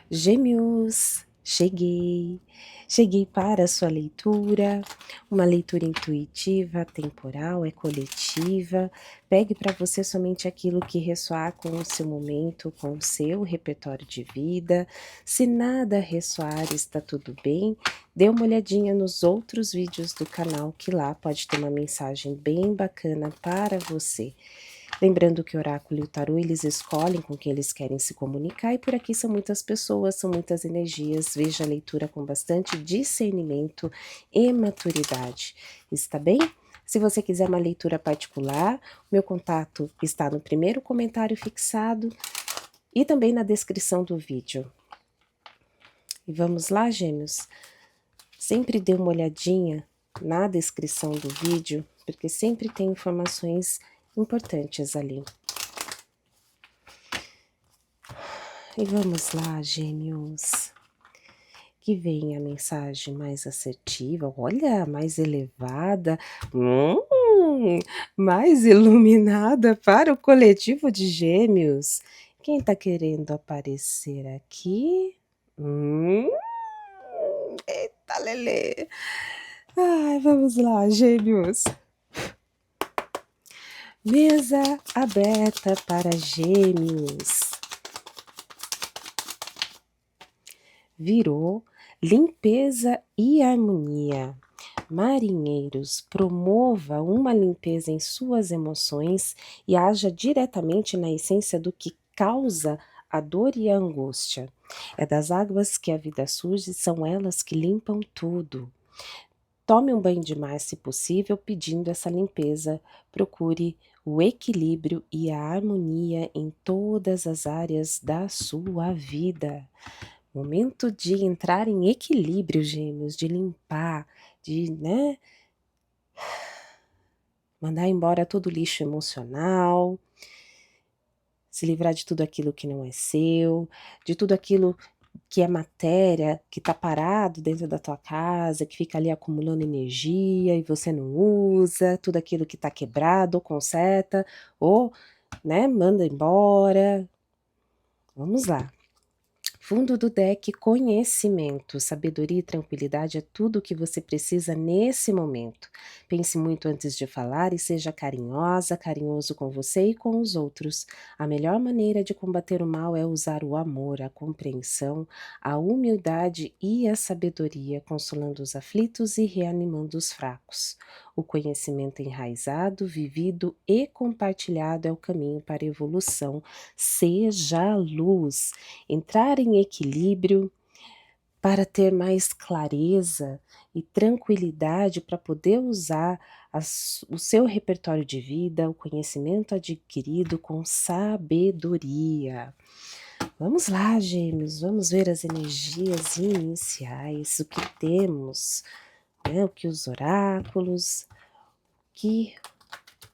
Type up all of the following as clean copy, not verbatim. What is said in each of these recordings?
Gêmeos, cheguei! Cheguei para a sua leitura, uma leitura intuitiva, temporal, é coletiva. Pegue para você somente aquilo que ressoar com o seu momento, com o seu repertório de vida. Se nada ressoar, está tudo bem. Dê uma olhadinha nos outros vídeos do canal, que lá pode ter uma mensagem bem bacana para você. Lembrando que o oráculo e o tarô, eles escolhem com quem eles querem se comunicar, e por aqui são muitas pessoas, são muitas energias. Veja a leitura com bastante discernimento e maturidade. Está bem? Se você quiser uma leitura particular, meu contato está no primeiro comentário fixado e também na descrição do vídeo. E vamos lá, gêmeos? Sempre dê uma olhadinha na descrição do vídeo, porque sempre tem informações importantes ali. E vamos lá, gêmeos, que vem a mensagem mais assertiva, olha, mais elevada, mais iluminada para o coletivo de gêmeos. Quem tá querendo aparecer aqui? Eita, Lelê! Ai, vamos lá, gêmeos. Mesa aberta para gêmeos. Virou limpeza e harmonia. Marinheiros, promova uma limpeza em suas emoções e haja diretamente na essência do que causa a dor e a angústia. É das águas que a vida surge, são elas que limpam tudo. Tome um banho de mar, se possível, pedindo essa limpeza. Procure o equilíbrio e a harmonia em todas as áreas da sua vida. Momento de entrar em equilíbrio, gêmeos, de limpar, de, né, mandar embora todo o lixo emocional, se livrar de tudo aquilo que não é seu, de tudo aquilo que é matéria, que tá parado dentro da tua casa, que fica ali acumulando energia e você não usa, tudo aquilo que tá quebrado, ou conserta, ou, né, manda embora. Vamos lá. Fundo do deck, conhecimento, sabedoria e tranquilidade é tudo o que você precisa nesse momento. Pense muito antes de falar e seja carinhosa, carinhoso com você e com os outros. A melhor maneira de combater o mal é usar o amor, a compreensão, a humildade e a sabedoria, consolando os aflitos e reanimando os fracos. O conhecimento enraizado, vivido e compartilhado é o caminho para a evolução. Seja luz. Entrar em equilíbrio para ter mais clareza e tranquilidade para poder usar o seu repertório de vida, o conhecimento adquirido com sabedoria. Vamos lá, gêmeos, vamos ver as energias iniciais, o que temos, né, o que os oráculos, que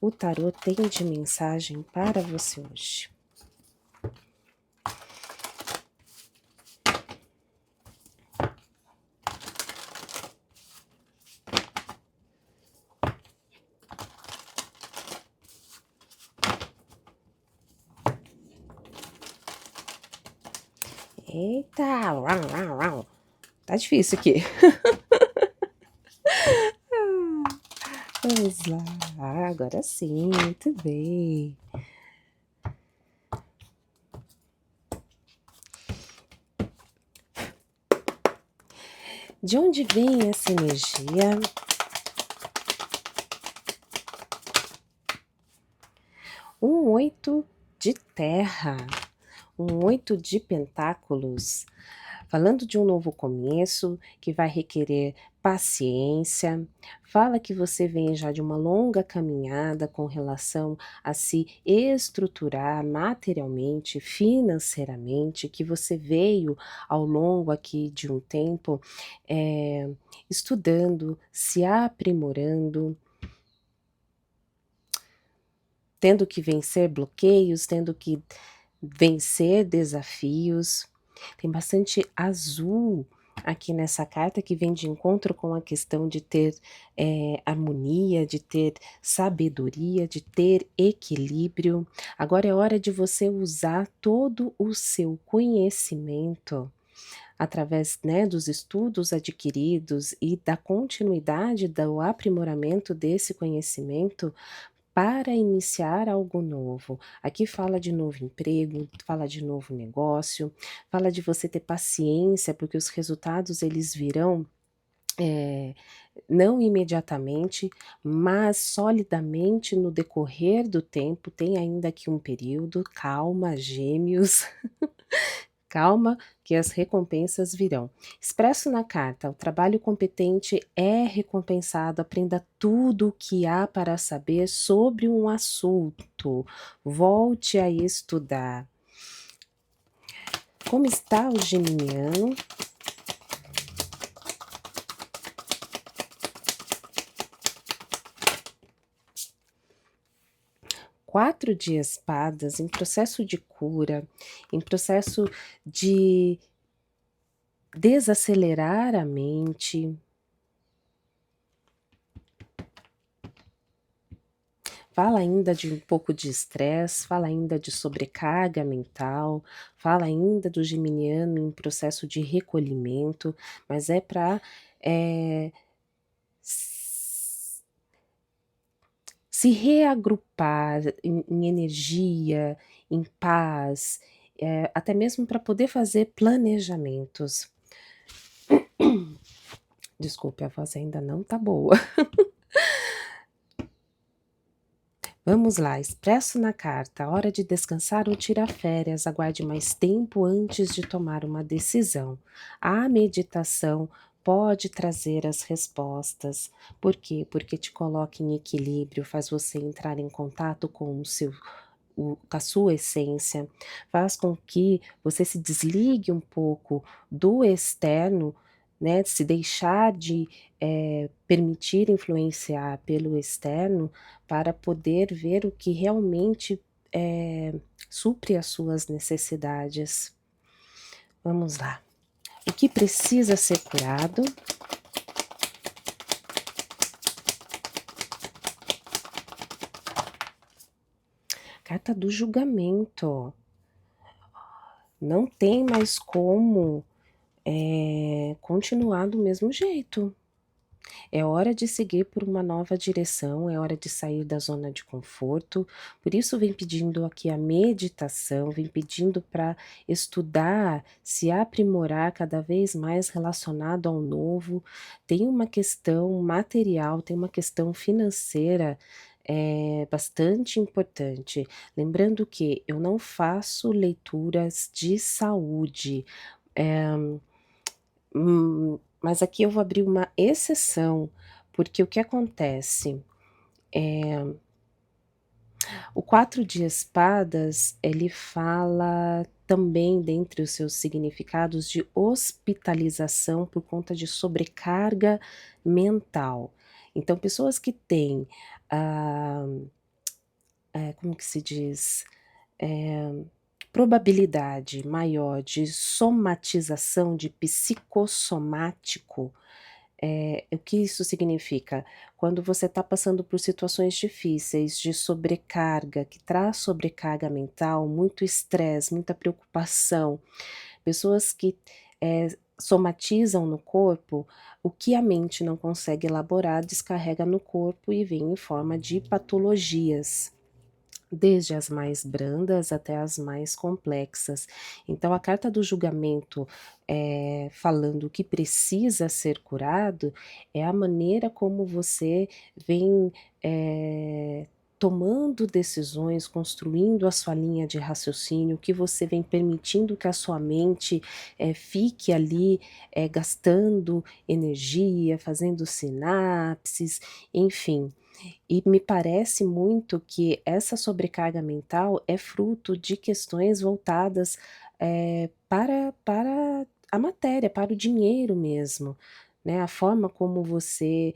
o tarô tem de mensagem para você hoje. Eita, tá difícil aqui. Vamos lá, agora sim, muito bem. De onde vem essa energia? Um 8 de terra, um 8 de pentáculos, falando de um novo começo que vai requerer paciência. Fala que você vem já de uma longa caminhada com relação a se estruturar materialmente, financeiramente, que você veio ao longo aqui de um tempo estudando, se aprimorando, tendo que vencer bloqueios, tendo que vencer desafios. Tem bastante azul aqui nessa carta, que vem de encontro com a questão de ter harmonia, de ter sabedoria, de ter equilíbrio. Agora é hora de você usar todo o seu conhecimento através, né, dos estudos adquiridos e da continuidade do aprimoramento desse conhecimento para iniciar algo novo. Aqui fala de novo emprego, fala de novo negócio, fala de você ter paciência, porque os resultados eles virão, eh, não imediatamente, mas solidamente no decorrer do tempo. Tem ainda aqui um período, calma, Gêmeos. Calma, que as recompensas virão. Expresso na carta: o trabalho competente é recompensado. Aprenda tudo o que há para saber sobre um assunto. Volte a estudar. Como está o geminiano? Quatro de espadas, em processo de cura, em processo de desacelerar a mente. Fala ainda de um pouco de estresse, fala ainda de sobrecarga mental, fala ainda do geminiano em processo de recolhimento, mas é para se reagrupar em energia, em paz, até mesmo para poder fazer planejamentos. Desculpe, a voz ainda não tá boa. Vamos lá, expresso na carta: hora de descansar ou tirar férias, aguarde mais tempo antes de tomar uma decisão. A meditação pode trazer as respostas. Por quê? Porque te coloca em equilíbrio, faz você entrar em contato com com a sua essência, faz com que você se desligue um pouco do externo, né, se deixar de permitir influenciar pelo externo para poder ver o que realmente supre as suas necessidades. Vamos lá. O que precisa ser curado? Carta do julgamento. Não tem mais como continuar do mesmo jeito. É hora de seguir por uma nova direção, é hora de sair da zona de conforto. Por isso vem pedindo aqui a meditação, vem pedindo para estudar, se aprimorar cada vez mais relacionado ao novo. Tem uma questão material, tem uma questão financeira bastante importante. Lembrando que eu não faço leituras de saúde. Mas aqui eu vou abrir uma exceção, porque o que acontece? O 4 de espadas, ele fala também, dentre os seus significados, de hospitalização por conta de sobrecarga mental. Então, pessoas que têm, ah, como que se diz? Probabilidade maior de somatização, de psicossomático. O que isso significa? Quando você está passando por situações difíceis, de sobrecarga, que traz sobrecarga mental, muito estresse, muita preocupação, pessoas que somatizam no corpo, o que a mente não consegue elaborar, descarrega no corpo e vem em forma de patologias, desde as mais brandas até as mais complexas. Então, a carta do julgamento, falando o que precisa ser curado, é a maneira como você vem tomando decisões, construindo a sua linha de raciocínio, que você vem permitindo que a sua mente fique ali gastando energia, fazendo sinapses, enfim. E me parece muito que essa sobrecarga mental é fruto de questões voltadas, para a matéria, para o dinheiro mesmo, né, a forma como você,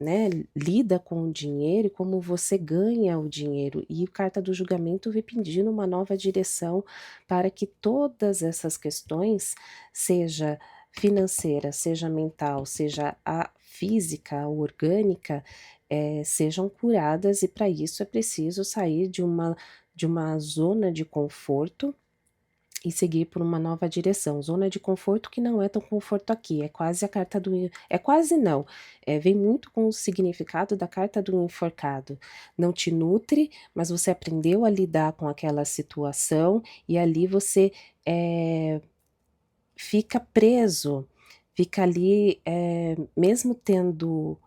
né, lida com o dinheiro e como você ganha o dinheiro. E o carta do julgamento vem pedindo uma nova direção para que todas essas questões, seja financeira, seja mental, seja a física, a orgânica, sejam curadas, e para isso é preciso sair de uma zona de conforto e seguir por uma nova direção. Zona de conforto que não é tão conforto aqui, é quase a carta do... É quase não, vem muito com o significado da carta do enforcado. Não te nutre, mas você aprendeu a lidar com aquela situação e ali você fica preso, fica ali, mesmo tendo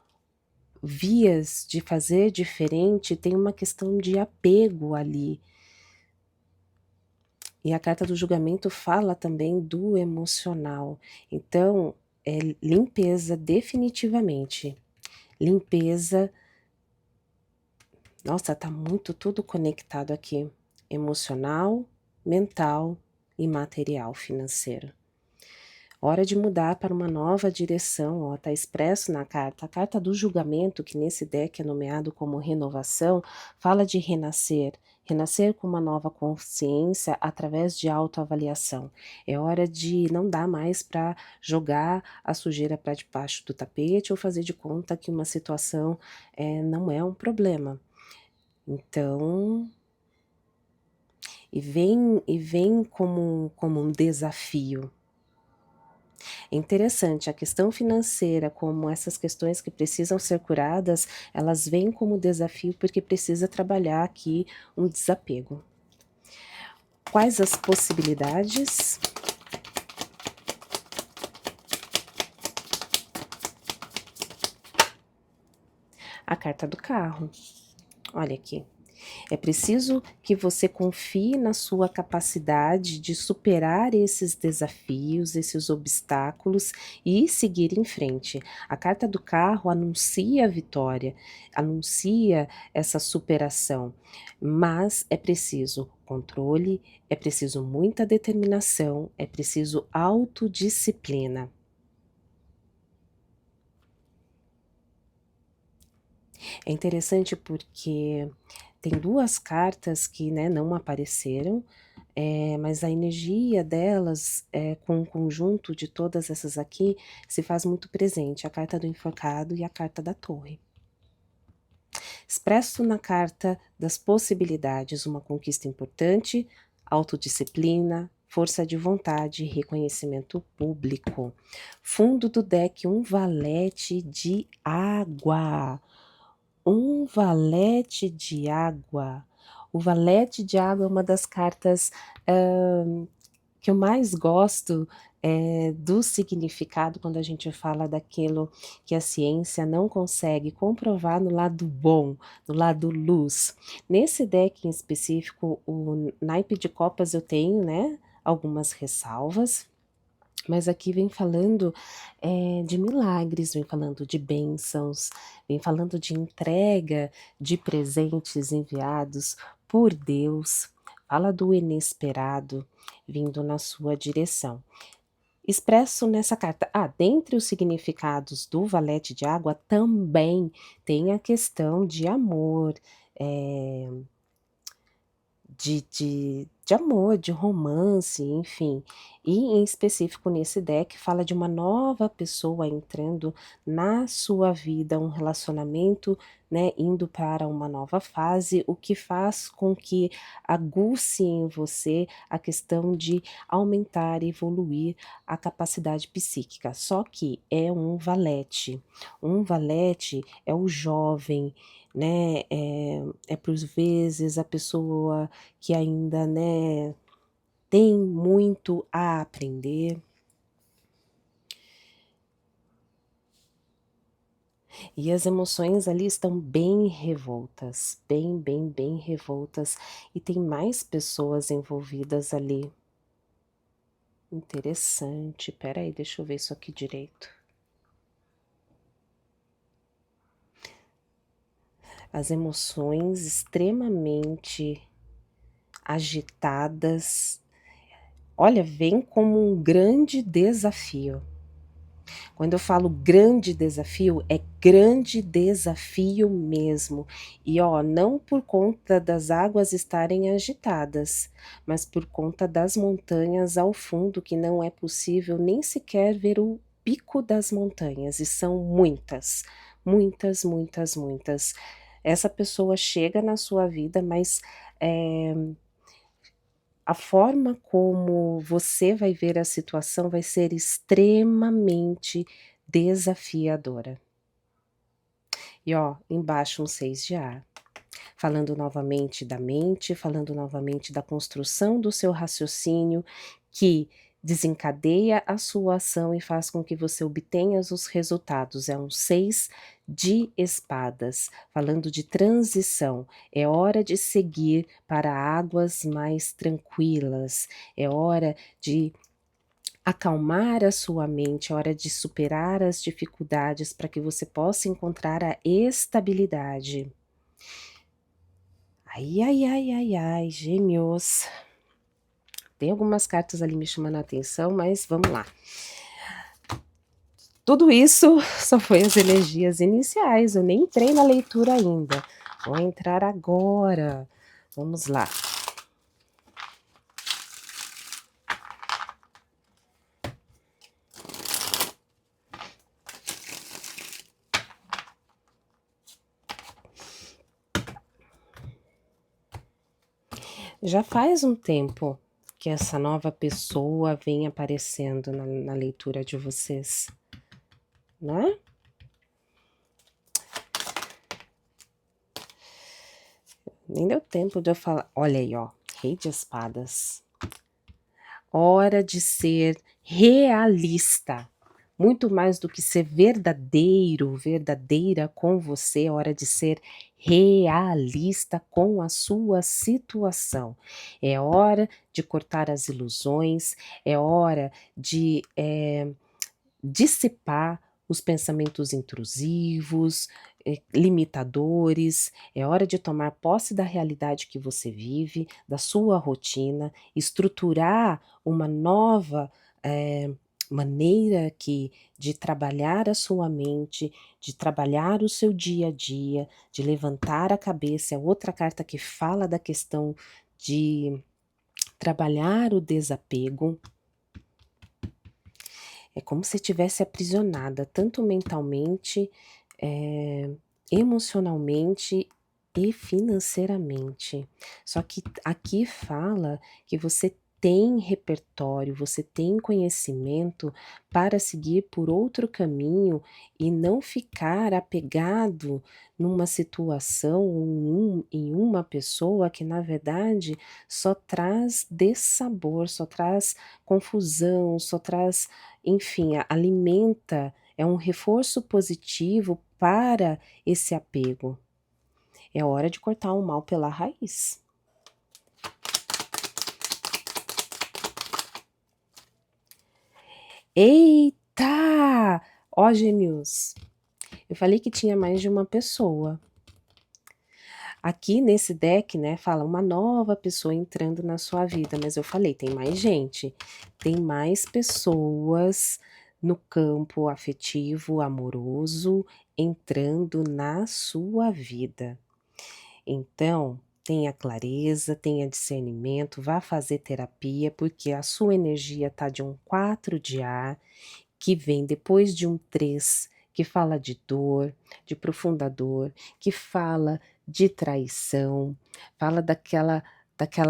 vias de fazer diferente, tem uma questão de apego ali. E a carta do julgamento fala também do emocional. Então, é limpeza definitivamente. Limpeza. Nossa, tá muito tudo conectado aqui. Emocional, mental e material financeiro. Hora de mudar para uma nova direção, ó, tá expresso na carta. A carta do julgamento, que nesse deck é nomeado como renovação, fala de renascer. Renascer com uma nova consciência através de autoavaliação. É hora de não dar mais para jogar a sujeira para debaixo do tapete ou fazer de conta que uma situação não é um problema. Então, e vem como um desafio. É interessante, a questão financeira, como essas questões que precisam ser curadas, elas vêm como desafio porque precisa trabalhar aqui um desapego. Quais as possibilidades? A carta do carro. Olha aqui. É preciso que você confie na sua capacidade de superar esses desafios, esses obstáculos e seguir em frente. A carta do carro anuncia a vitória, anuncia essa superação, mas é preciso controle, é preciso muita determinação, é preciso autodisciplina. É interessante porque tem duas cartas que, né, não apareceram, mas a energia delas, com o conjunto de todas essas aqui, se faz muito presente, a carta do enforcado e a carta da torre. Expresso na carta das possibilidades, uma conquista importante, autodisciplina, força de vontade e reconhecimento público. Fundo do deck, um valete de água. Um valete de água. O valete de água é uma das cartas que eu mais gosto do significado quando a gente fala daquilo que a ciência não consegue comprovar no lado bom, no lado luz. Nesse deck em específico, o naipe de copas eu tenho, né, algumas ressalvas, mas aqui vem falando de milagres, vem falando de bênçãos, vem falando de entrega de presentes enviados por Deus, fala do inesperado vindo na sua direção. Expresso nessa carta, dentre os significados do valete de água também tem a questão de amor, de amor, de romance, enfim. E em específico nesse deck fala de uma nova pessoa entrando na sua vida, um relacionamento, né, indo para uma nova fase, o que faz com que aguce em você a questão de aumentar e evoluir a capacidade psíquica. Só que é um valete. Um valete é o jovem, né, por vezes a pessoa que ainda, né, tem muito a aprender. E as emoções ali estão bem revoltas, bem revoltas, e tem mais pessoas envolvidas ali. Interessante, espera aí, deixa eu ver isso aqui direito. As emoções extremamente agitadas. Olha, vem como um grande desafio. Quando eu falo grande desafio, é grande desafio mesmo. E ó, não por conta das águas estarem agitadas, mas por conta das montanhas ao fundo, que não é possível nem sequer ver o pico das montanhas, e são muitas, muitas. Essa pessoa chega na sua vida, mas a forma como você vai ver a situação vai ser extremamente desafiadora. E ó, embaixo um 6 de ar. Falando novamente da mente, falando novamente da construção do seu raciocínio, que desencadeia a sua ação e faz com que você obtenha os resultados. É um 6 de espadas, falando de transição. É hora de seguir para águas mais tranquilas, é hora de acalmar a sua mente, é hora de superar as dificuldades para que você possa encontrar a estabilidade. Ai, ai, ai, ai, ai, Gêmeos. Tem algumas cartas ali me chamando a atenção, mas vamos lá. Tudo isso só foi as energias iniciais, eu nem entrei na leitura ainda. Vou entrar agora. Vamos lá. Já faz um tempo que essa nova pessoa vem aparecendo na leitura de vocês, né? Nem deu tempo de eu falar. Olha aí, ó. Rei de espadas. Hora de ser realista. Muito mais do que ser verdadeiro, verdadeira com você, é hora de ser realista com a sua situação. É hora de cortar as ilusões, é hora de dissipar os pensamentos intrusivos, limitadores. É hora de tomar posse da realidade que você vive, da sua rotina, estruturar uma nova maneira de trabalhar a sua mente, de trabalhar o seu dia a dia, de levantar a cabeça. É outra carta que fala da questão de trabalhar o desapego. É como se estivesse aprisionada, tanto mentalmente, emocionalmente e financeiramente. Só que aqui fala que você tem repertório, você tem conhecimento para seguir por outro caminho e não ficar apegado numa situação ou em uma pessoa que, na verdade, só traz dessabor, só traz confusão, só traz, enfim, alimenta, é um reforço positivo para esse apego. É hora de cortar o mal pela raiz. Eita! Ó, Gêmeos, eu falei que tinha mais de uma pessoa. Aqui nesse deck, né, fala uma nova pessoa entrando na sua vida, mas eu falei, tem mais gente, tem mais pessoas no campo afetivo, amoroso, entrando na sua vida. Então, tenha clareza, tenha discernimento, vá fazer terapia, porque a sua energia tá de um 4 de ar, que vem depois de um 3, que fala de dor, de profunda dor, que fala de traição, fala daquela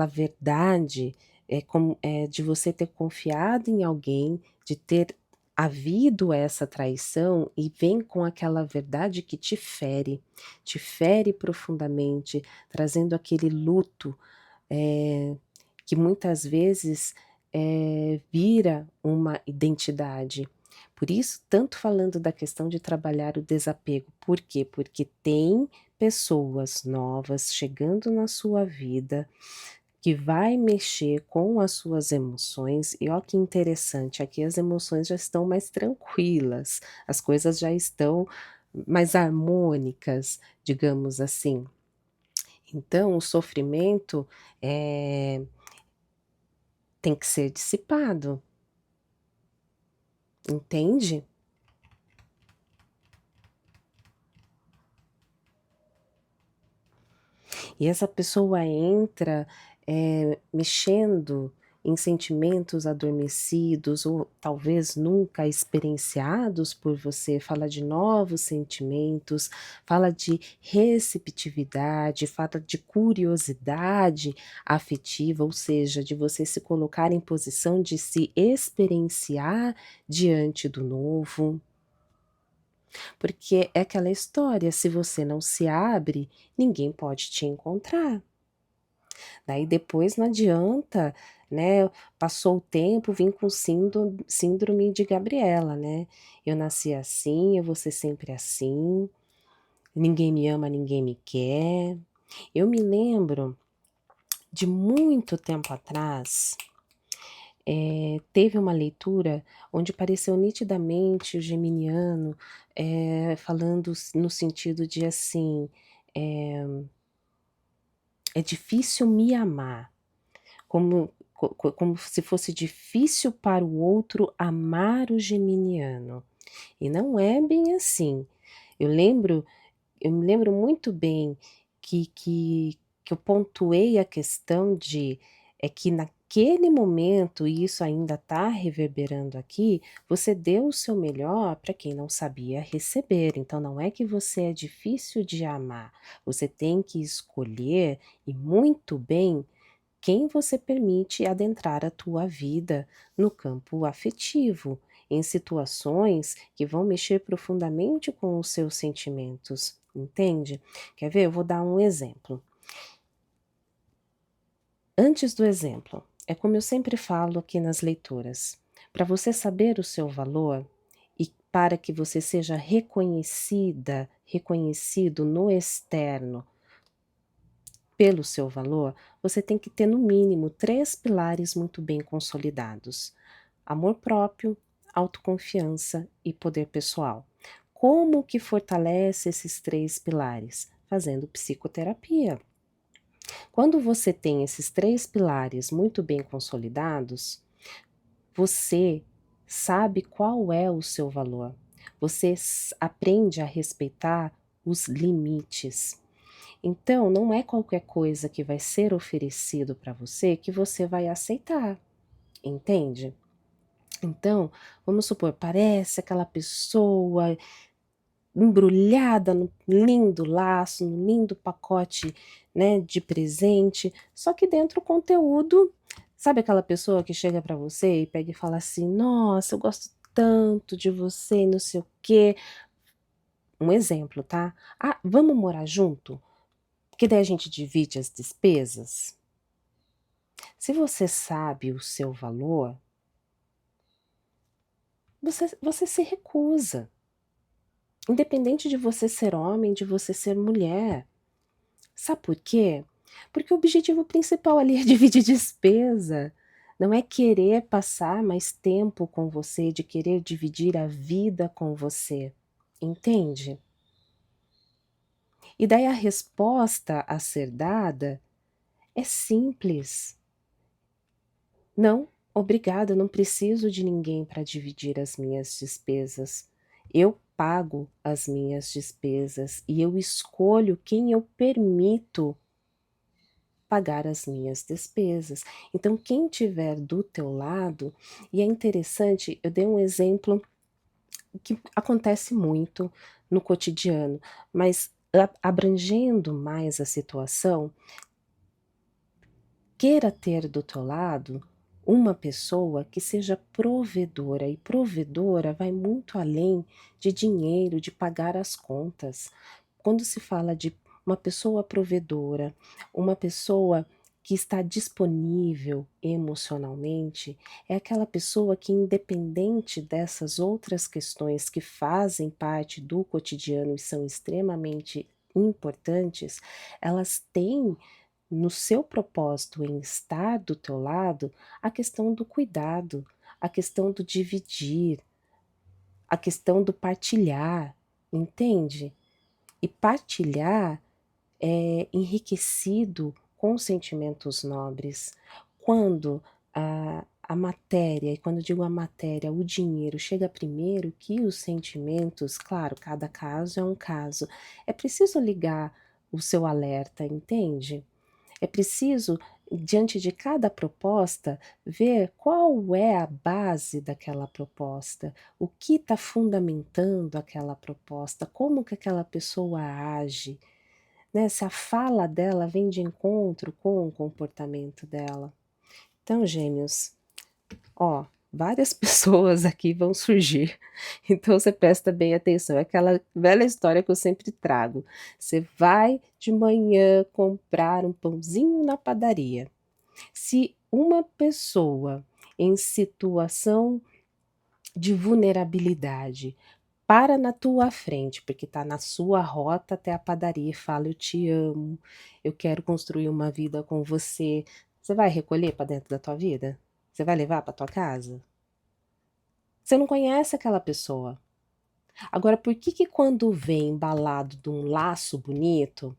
verdade, de você ter confiado em alguém, de ter havido essa traição e vem com aquela verdade que te fere profundamente, trazendo aquele luto, que muitas vezes, vira uma identidade. Por isso, tanto falando da questão de trabalhar o desapego. Por quê? Porque tem pessoas novas chegando na sua vida que vai mexer com as suas emoções. E ó que interessante, aqui as emoções já estão mais tranquilas, as coisas já estão mais harmônicas, digamos assim. Então, o sofrimento tem que ser dissipado, entende? E essa pessoa entra, mexendo em sentimentos adormecidos ou talvez nunca experienciados por você, fala de novos sentimentos, fala de receptividade, fala de curiosidade afetiva, ou seja, de você se colocar em posição de se experienciar diante do novo. Porque é aquela história, se você não se abre, ninguém pode te encontrar. Daí depois não adianta, né, passou o tempo, vim com síndrome de Gabriela, né. Eu nasci assim, eu vou ser sempre assim, ninguém me ama, ninguém me quer. Eu me lembro de muito tempo atrás, teve uma leitura onde pareceu nitidamente o geminiano, falando no sentido de assim, é difícil me amar, como se fosse difícil para o outro amar o geminiano, e não é bem assim. Eu lembro eu me lembro muito bem que eu pontuei a questão de é que naquele momento, e isso ainda está reverberando aqui, você deu o seu melhor para quem não sabia receber, então não é que você é difícil de amar, você tem que escolher, e muito bem, quem você permite adentrar a tua vida no campo afetivo, em situações que vão mexer profundamente com os seus sentimentos, entende? Quer ver? Eu vou dar um exemplo. Antes do exemplo, é como eu sempre falo aqui nas leituras, para você saber o seu valor e para que você seja reconhecida, reconhecido no externo pelo seu valor, você tem que ter no mínimo 3 pilares muito bem consolidados: amor próprio, autoconfiança e poder pessoal. Como que fortalece esses 3 pilares? Fazendo psicoterapia. Quando você tem esses 3 pilares muito bem consolidados, você sabe qual é o seu valor. Você aprende a respeitar os limites. Então, não é qualquer coisa que vai ser oferecido para você que você vai aceitar, entende? Então, vamos supor, parece aquela pessoa embrulhada no lindo laço, no lindo pacote, né, de presente, só que dentro o conteúdo, sabe aquela pessoa que chega para você e pega e fala assim: "Nossa, eu gosto tanto de você, não sei o quê". Um exemplo, tá? "Ah, vamos morar junto? Porque daí a gente divide as despesas". Se você sabe o seu valor, você se recusa, independente de você ser homem, de você ser mulher. Sabe por quê? Porque o objetivo principal ali é dividir despesa, não é querer passar mais tempo com você, de querer dividir a vida com você, entende? E daí a resposta a ser dada é simples: "Não, obrigada, não preciso de ninguém para dividir as minhas despesas. Eu pago as minhas despesas e eu escolho quem eu permito pagar as minhas despesas". Então, quem tiver do teu lado, e é interessante, eu dei um exemplo que acontece muito no cotidiano, mas abrangendo mais a situação, queira ter do teu lado uma pessoa que seja provedora, e provedora vai muito além de dinheiro, de pagar as contas. Quando se fala de uma pessoa provedora, uma pessoa que está disponível emocionalmente, é aquela pessoa que, independente dessas outras questões que fazem parte do cotidiano e são extremamente importantes, elas têm no seu propósito em estar do teu lado a questão do cuidado, a questão do dividir, a questão do partilhar, entende? E partilhar é enriquecido com sentimentos nobres. Quando a matéria, e quando eu digo a matéria, o dinheiro chega primeiro que os sentimentos, claro, cada caso é um caso, é preciso ligar o seu alerta, entende? É preciso diante de cada proposta, ver qual é a base daquela proposta, o que está fundamentando aquela proposta, como que aquela pessoa age, né? Se a fala dela vem de encontro com o comportamento dela. Então, gêmeos, ó, várias pessoas aqui vão surgir, então você presta bem atenção, é aquela velha história que eu sempre trago. Você vai de manhã comprar um pãozinho na padaria. Se uma pessoa em situação de vulnerabilidade para na tua frente, porque está na sua rota até a padaria e fala: "Eu te amo, eu quero construir uma vida com você", você vai recolher para dentro da tua vida? Você vai levar para tua casa? Você não conhece aquela pessoa. Agora, por que que quando vem embalado de um laço bonito,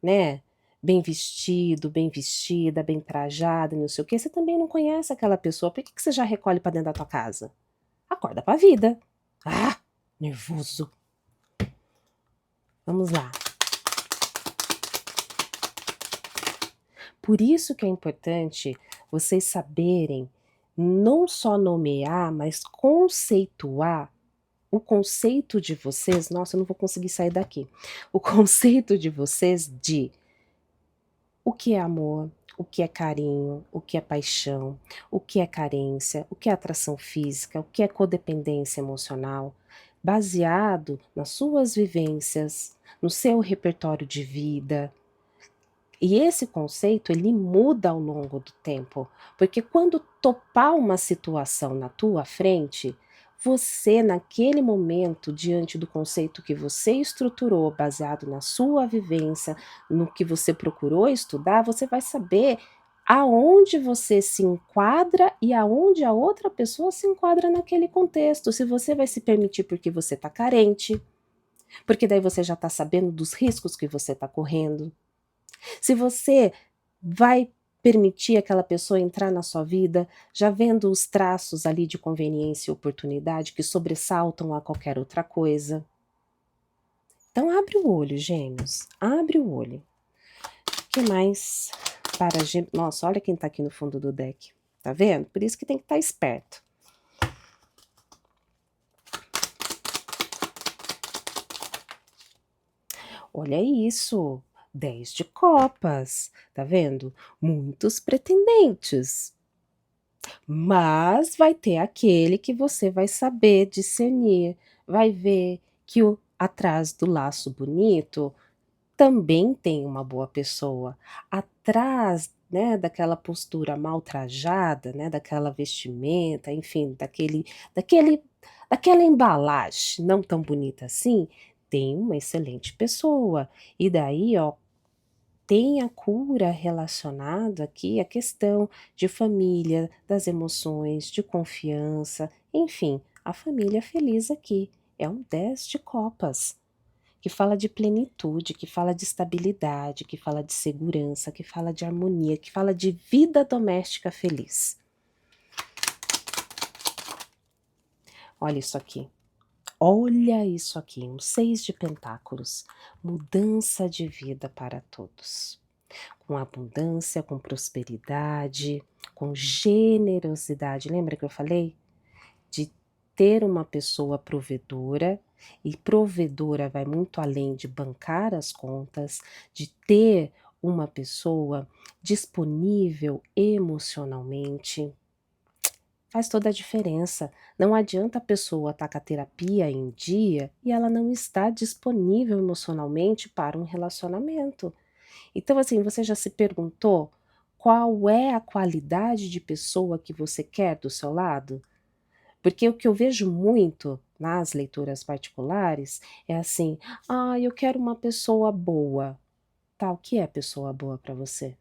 né, bem vestido, bem vestida, bem trajada, não sei o quê, você também não conhece aquela pessoa, por que que você já recolhe pra dentro da tua casa? Acorda pra vida. Ah, nervoso. Vamos lá. Por isso que é importante vocês saberem não só nomear, mas conceituar o conceito de vocês. Nossa, eu não vou conseguir sair daqui. O conceito de vocês de o que é amor, o que é carinho, o que é paixão, o que é carência, o que é atração física, o que é codependência emocional, baseado nas suas vivências, no seu repertório de vida. E esse conceito ele muda ao longo do tempo, porque quando topar uma situação na tua frente, você naquele momento, diante do conceito que você estruturou, baseado na sua vivência, no que você procurou estudar, você vai saber aonde você se enquadra e aonde a outra pessoa se enquadra naquele contexto. Se você vai se permitir porque você está carente, porque daí você já está sabendo dos riscos que você está correndo. Se você vai permitir aquela pessoa entrar na sua vida, já vendo os traços ali de conveniência e oportunidade que sobressaltam a qualquer outra coisa. Então abre o olho, gêmeos, abre o olho. O que mais para gêmeos? Nossa, olha quem tá aqui no fundo do deck. Tá vendo? Por isso que tem que estar esperto. Olha isso, 10 de copas, tá vendo? Muitos pretendentes. Mas vai ter aquele que você vai saber discernir, vai ver que o atrás do laço bonito também tem uma boa pessoa. Atrás, né, daquela postura mal trajada, né, daquela vestimenta, enfim, daquele daquela embalagem não tão bonita assim, tem uma excelente pessoa. E daí, ó, tem a cura relacionada aqui à questão de família, das emoções, de confiança, enfim, a família feliz aqui. É um 10 de copas, que fala de plenitude, que fala de estabilidade, que fala de segurança, que fala de harmonia, que fala de vida doméstica feliz. Olha isso aqui. Olha isso aqui, um 6 de pentáculos. Mudança de vida para todos. Com abundância, com prosperidade, com generosidade. Lembra que eu falei? De ter uma pessoa provedora, e provedora vai muito além de bancar as contas, de ter uma pessoa disponível emocionalmente. Faz toda a diferença. Não adianta a pessoa estar com a terapia em dia e ela não está disponível emocionalmente para um relacionamento. Então, assim, você já se perguntou qual é a qualidade de pessoa que você quer do seu lado? Porque o que eu vejo muito nas leituras particulares é assim: "Ah, eu quero uma pessoa boa". Tá, o que é pessoa boa para você?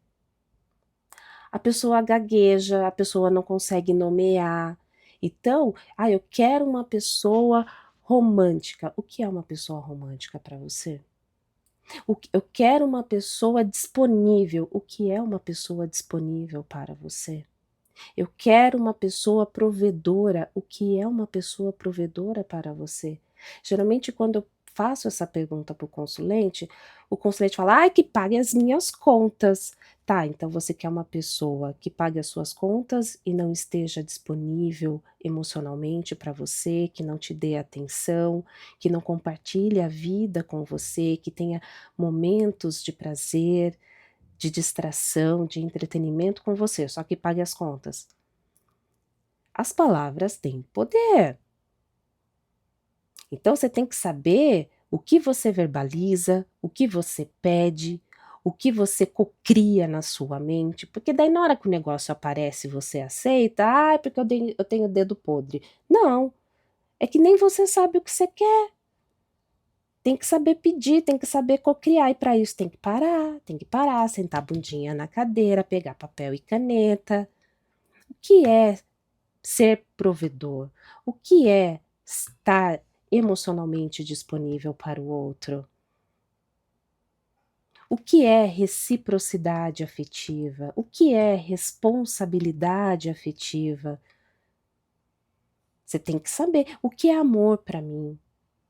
A pessoa gagueja, a pessoa não consegue nomear. Então: "Ah, eu quero uma pessoa romântica". O que é uma pessoa romântica para você? Eu quero uma pessoa disponível. O que é uma pessoa disponível para você? Eu quero uma pessoa provedora. O que é uma pessoa provedora para você? Geralmente, quando eu faço essa pergunta para o consulente fala: "Ai, que pague as minhas contas". Tá, então você quer uma pessoa que pague as suas contas e não esteja disponível emocionalmente para você, que não te dê atenção, que não compartilhe a vida com você, que tenha momentos de prazer, de distração, de entretenimento com você, só que pague as contas. As palavras têm poder. Então você tem que saber o que você verbaliza, o que você pede, o que você cocria na sua mente, porque daí na hora que o negócio aparece e você aceita, ah, é porque eu tenho o dedo podre. Não, é que nem você sabe o que você quer. Tem que saber pedir, tem que saber cocriar, e para isso tem que parar, sentar a bundinha na cadeira, pegar papel e caneta. O que é ser provedor? O que é estar emocionalmente disponível para o outro? O que é reciprocidade afetiva? O que é responsabilidade afetiva? Você tem que saber o que é amor para mim,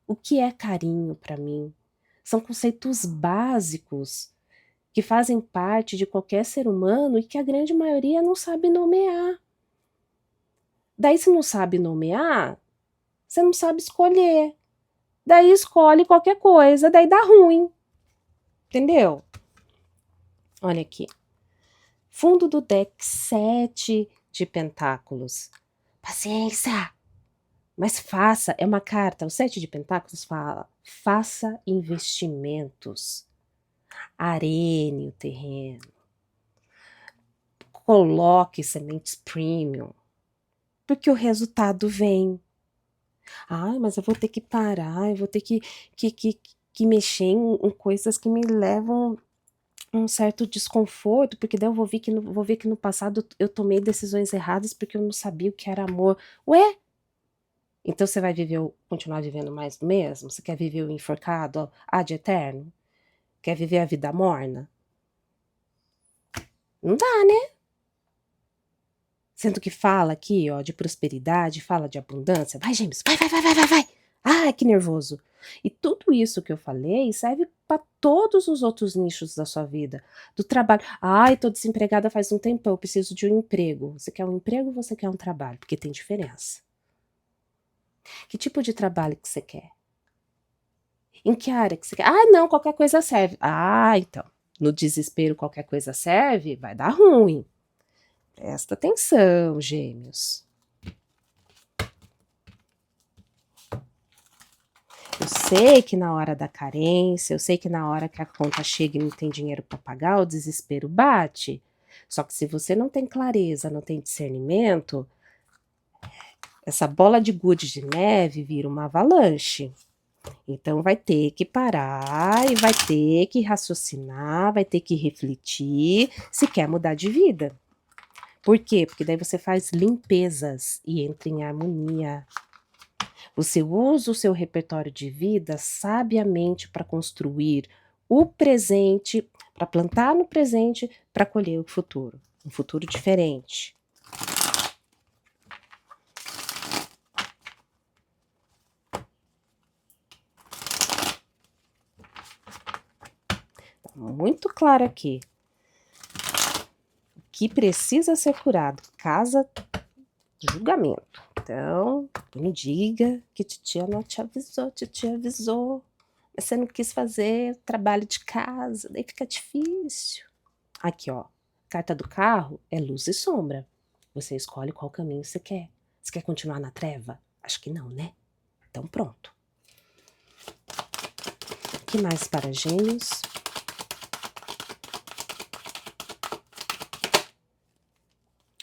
o que é carinho para mim. São conceitos básicos que fazem parte de qualquer ser humano e que a grande maioria não sabe nomear. Daí, se não sabe nomear, você não sabe escolher. Daí escolhe qualquer coisa, daí dá ruim. Entendeu? Olha aqui. Fundo do deck 7 de pentáculos. Paciência! Mas faça, é uma carta, o 7 de pentáculos fala, faça investimentos. Arene o terreno. Coloque sementes premium. Porque o resultado vem. Ah, mas eu vou ter que parar, eu vou ter que mexer em coisas que me levam um certo desconforto, porque daí eu vou ver que no passado eu tomei decisões erradas porque eu não sabia o que era amor. Ué? Então você vai continuar vivendo mais do mesmo? Você quer viver o enforcado ad eterno? Quer viver a vida morna? Não dá, né? Sendo que fala aqui, ó, de prosperidade, fala de abundância. Vai, Gêmeos, vai. Ai, que nervoso. E tudo isso que eu falei serve para todos os outros nichos da sua vida. Do trabalho. Ai, tô desempregada faz um tempão, eu preciso de um emprego. Você quer um emprego ou você quer um trabalho? Porque tem diferença. Que tipo de trabalho que você quer? Em que área que você quer? Ah, não, qualquer coisa serve. Ah, então. No desespero, qualquer coisa serve, vai dar ruim. Presta atenção, Gêmeos. Eu sei que na hora da carência, eu sei que na hora que a conta chega e não tem dinheiro para pagar, o desespero bate. Só que se você não tem clareza, não tem discernimento, essa bola de gude de neve vira uma avalanche. Então vai ter que parar e vai ter que raciocinar, vai ter que refletir se quer mudar de vida. Por quê? Porque daí você faz limpezas e entra em harmonia. Você usa o seu repertório de vida sabiamente para construir o presente, para plantar no presente, para colher o futuro. Um futuro diferente. Tá muito claro aqui. O que precisa ser curado? Casa julgamento. Então, não diga que titia não te avisou, titia avisou. Mas você não quis fazer trabalho de casa, daí fica difícil. Aqui, ó, carta do carro é luz e sombra. Você escolhe qual caminho você quer. Você quer continuar na treva? Acho que não, né? Então pronto. O que mais para Gêmeos?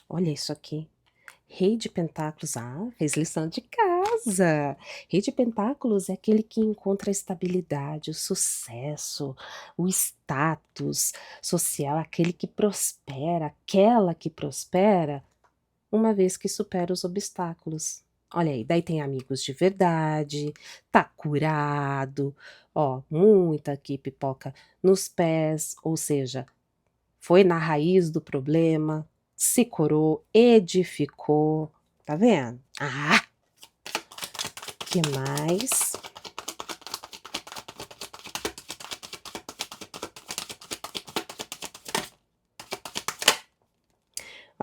Olha isso aqui. Rei de Pentáculos, fez lição de casa. Rei de Pentáculos é aquele que encontra a estabilidade, o sucesso, o status social, aquele que prospera, aquela que prospera, uma vez que supera os obstáculos. Olha aí, daí tem amigos de verdade, tá curado, ó, muita aqui pipoca nos pés, ou seja, foi na raiz do problema, se curou, edificou, tá vendo? Que mais?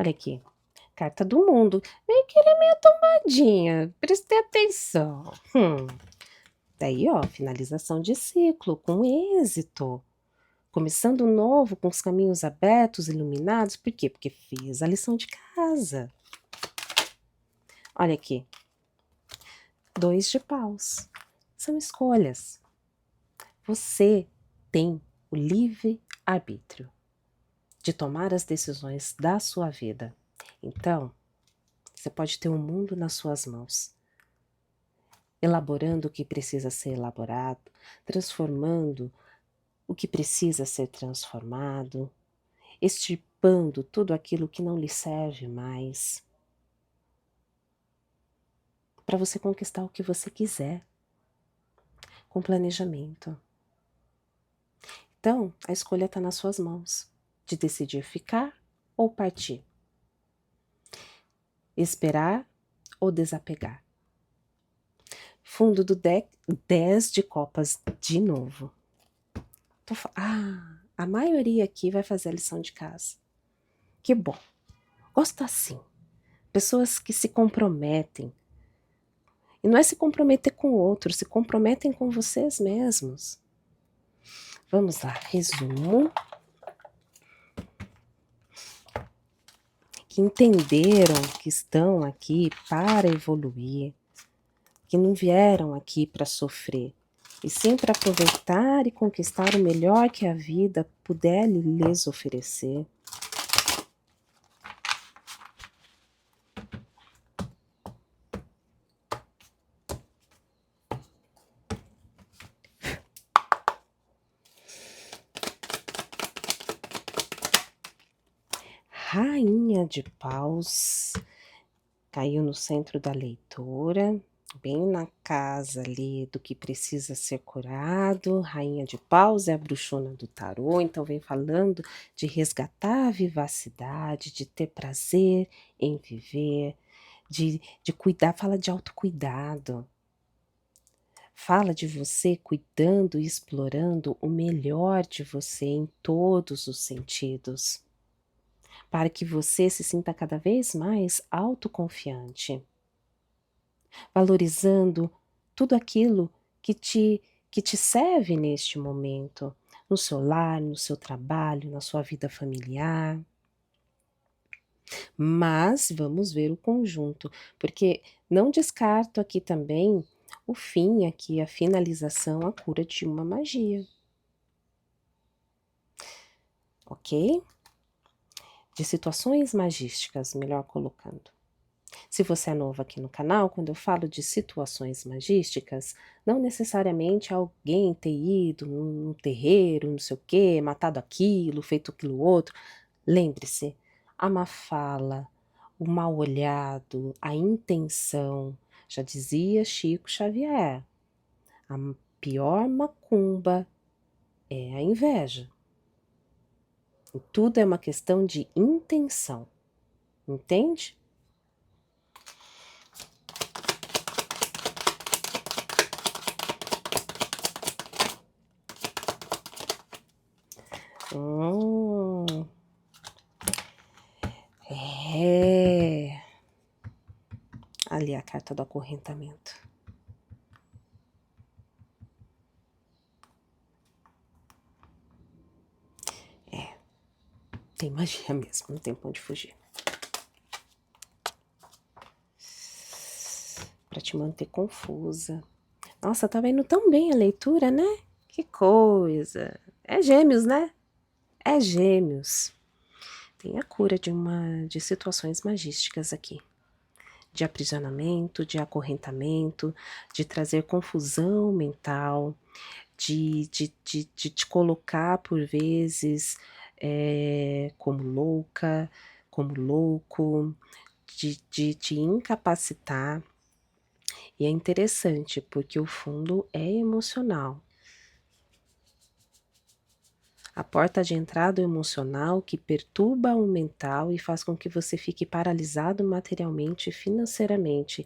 Olha aqui, carta do mundo. Meio que ele é meio tombadinha, prestei atenção. Daí, ó, finalização de ciclo, com êxito. Começando um novo, com os caminhos abertos, iluminados. Por quê? Porque fez a lição de casa. Olha aqui, 2 de paus. São escolhas. Você tem o livre arbítrio de tomar as decisões da sua vida. Então, você pode ter o mundo nas suas mãos, elaborando o que precisa ser elaborado, transformando o que precisa ser transformado, extirpando tudo aquilo que não lhe serve mais, para você conquistar o que você quiser, com planejamento. Então, a escolha está nas suas mãos, de decidir ficar ou partir, esperar ou desapegar. Fundo do deck, 10 de copas de novo. A maioria aqui vai fazer a lição de casa. Que bom. Gosto assim. Pessoas que se comprometem. E não é se comprometer com o outro, se comprometem com vocês mesmos. Vamos lá, resumo. Que entenderam que estão aqui para evoluir, que não vieram aqui para sofrer, e sim para aproveitar e conquistar o melhor que a vida puder lhes oferecer. Rainha de paus, caiu no centro da leitura, bem na casa ali do que precisa ser curado. Rainha de paus é a bruxona do tarô, então vem falando de resgatar a vivacidade, de ter prazer em viver, de cuidar, fala de autocuidado. Fala de você cuidando e explorando o melhor de você em todos os sentidos, para que você se sinta cada vez mais autoconfiante, valorizando tudo aquilo que te serve neste momento, no seu lar, no seu trabalho, na sua vida familiar. Mas vamos ver o conjunto, porque não descarto aqui também o fim, aqui a finalização, a cura de uma magia. Ok? De situações magísticas, melhor colocando. Se você é novo aqui no canal, quando eu falo de situações magísticas, não necessariamente alguém ter ido num terreiro, não sei o quê, matado aquilo, feito aquilo outro. Lembre-se, a má fala, o mal olhado, a intenção, já dizia Chico Xavier, a pior macumba é a inveja. E tudo é uma questão de intenção, entende? É. Ali a carta do acorrentamento. É. Tem magia mesmo, não tem pra onde fugir. Pra te manter confusa. Nossa, tá indo tão bem a leitura, né? Que coisa. É Gêmeos, né? É Gêmeos. Tem a cura de situações magísticas aqui. De aprisionamento, de acorrentamento, de trazer confusão mental, de te colocar por vezes como louca, como louco, de te incapacitar. E é interessante porque o fundo é emocional. A porta de entrada emocional que perturba o mental e faz com que você fique paralisado materialmente e financeiramente,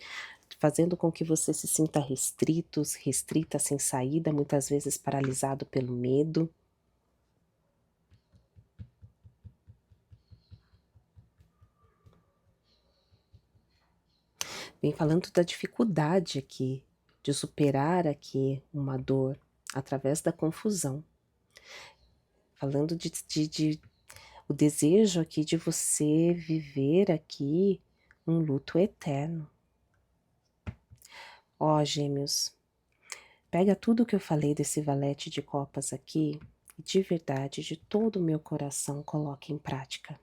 fazendo com que você se sinta restrita, sem saída, muitas vezes paralisado pelo medo. Vem falando da dificuldade aqui, de superar aqui uma dor através da confusão. Falando de o desejo aqui de você viver aqui um luto eterno. Ó, Gêmeos, pega tudo que eu falei desse valete de copas aqui e de verdade, de todo o meu coração, coloque em prática.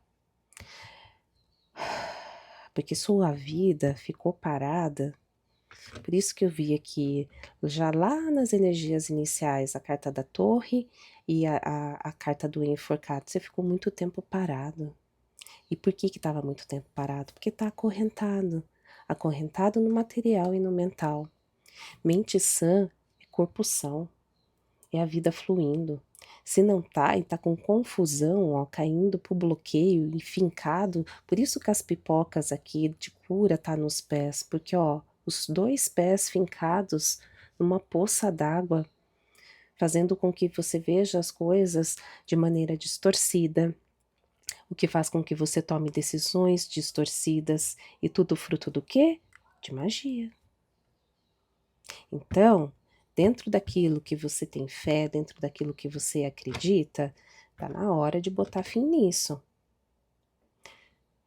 Porque sua vida ficou parada. Por isso que eu vi aqui, já lá nas energias iniciais, a carta da torre e a carta do enforcado. Você ficou muito tempo parado. E por que estava muito tempo parado? Porque está acorrentado. Acorrentado no material e no mental. Mente sã é corpo são. É a vida fluindo. Se não tá, e tá com confusão, ó, caindo pro bloqueio, enfincado, por isso que as pipocas aqui de cura tá nos pés, porque, ó, os 2 pés fincados numa poça d'água, fazendo com que você veja as coisas de maneira distorcida, o que faz com que você tome decisões distorcidas, e tudo fruto do quê? De magia. Então, dentro daquilo que você tem fé, dentro daquilo que você acredita, tá na hora de botar fim nisso.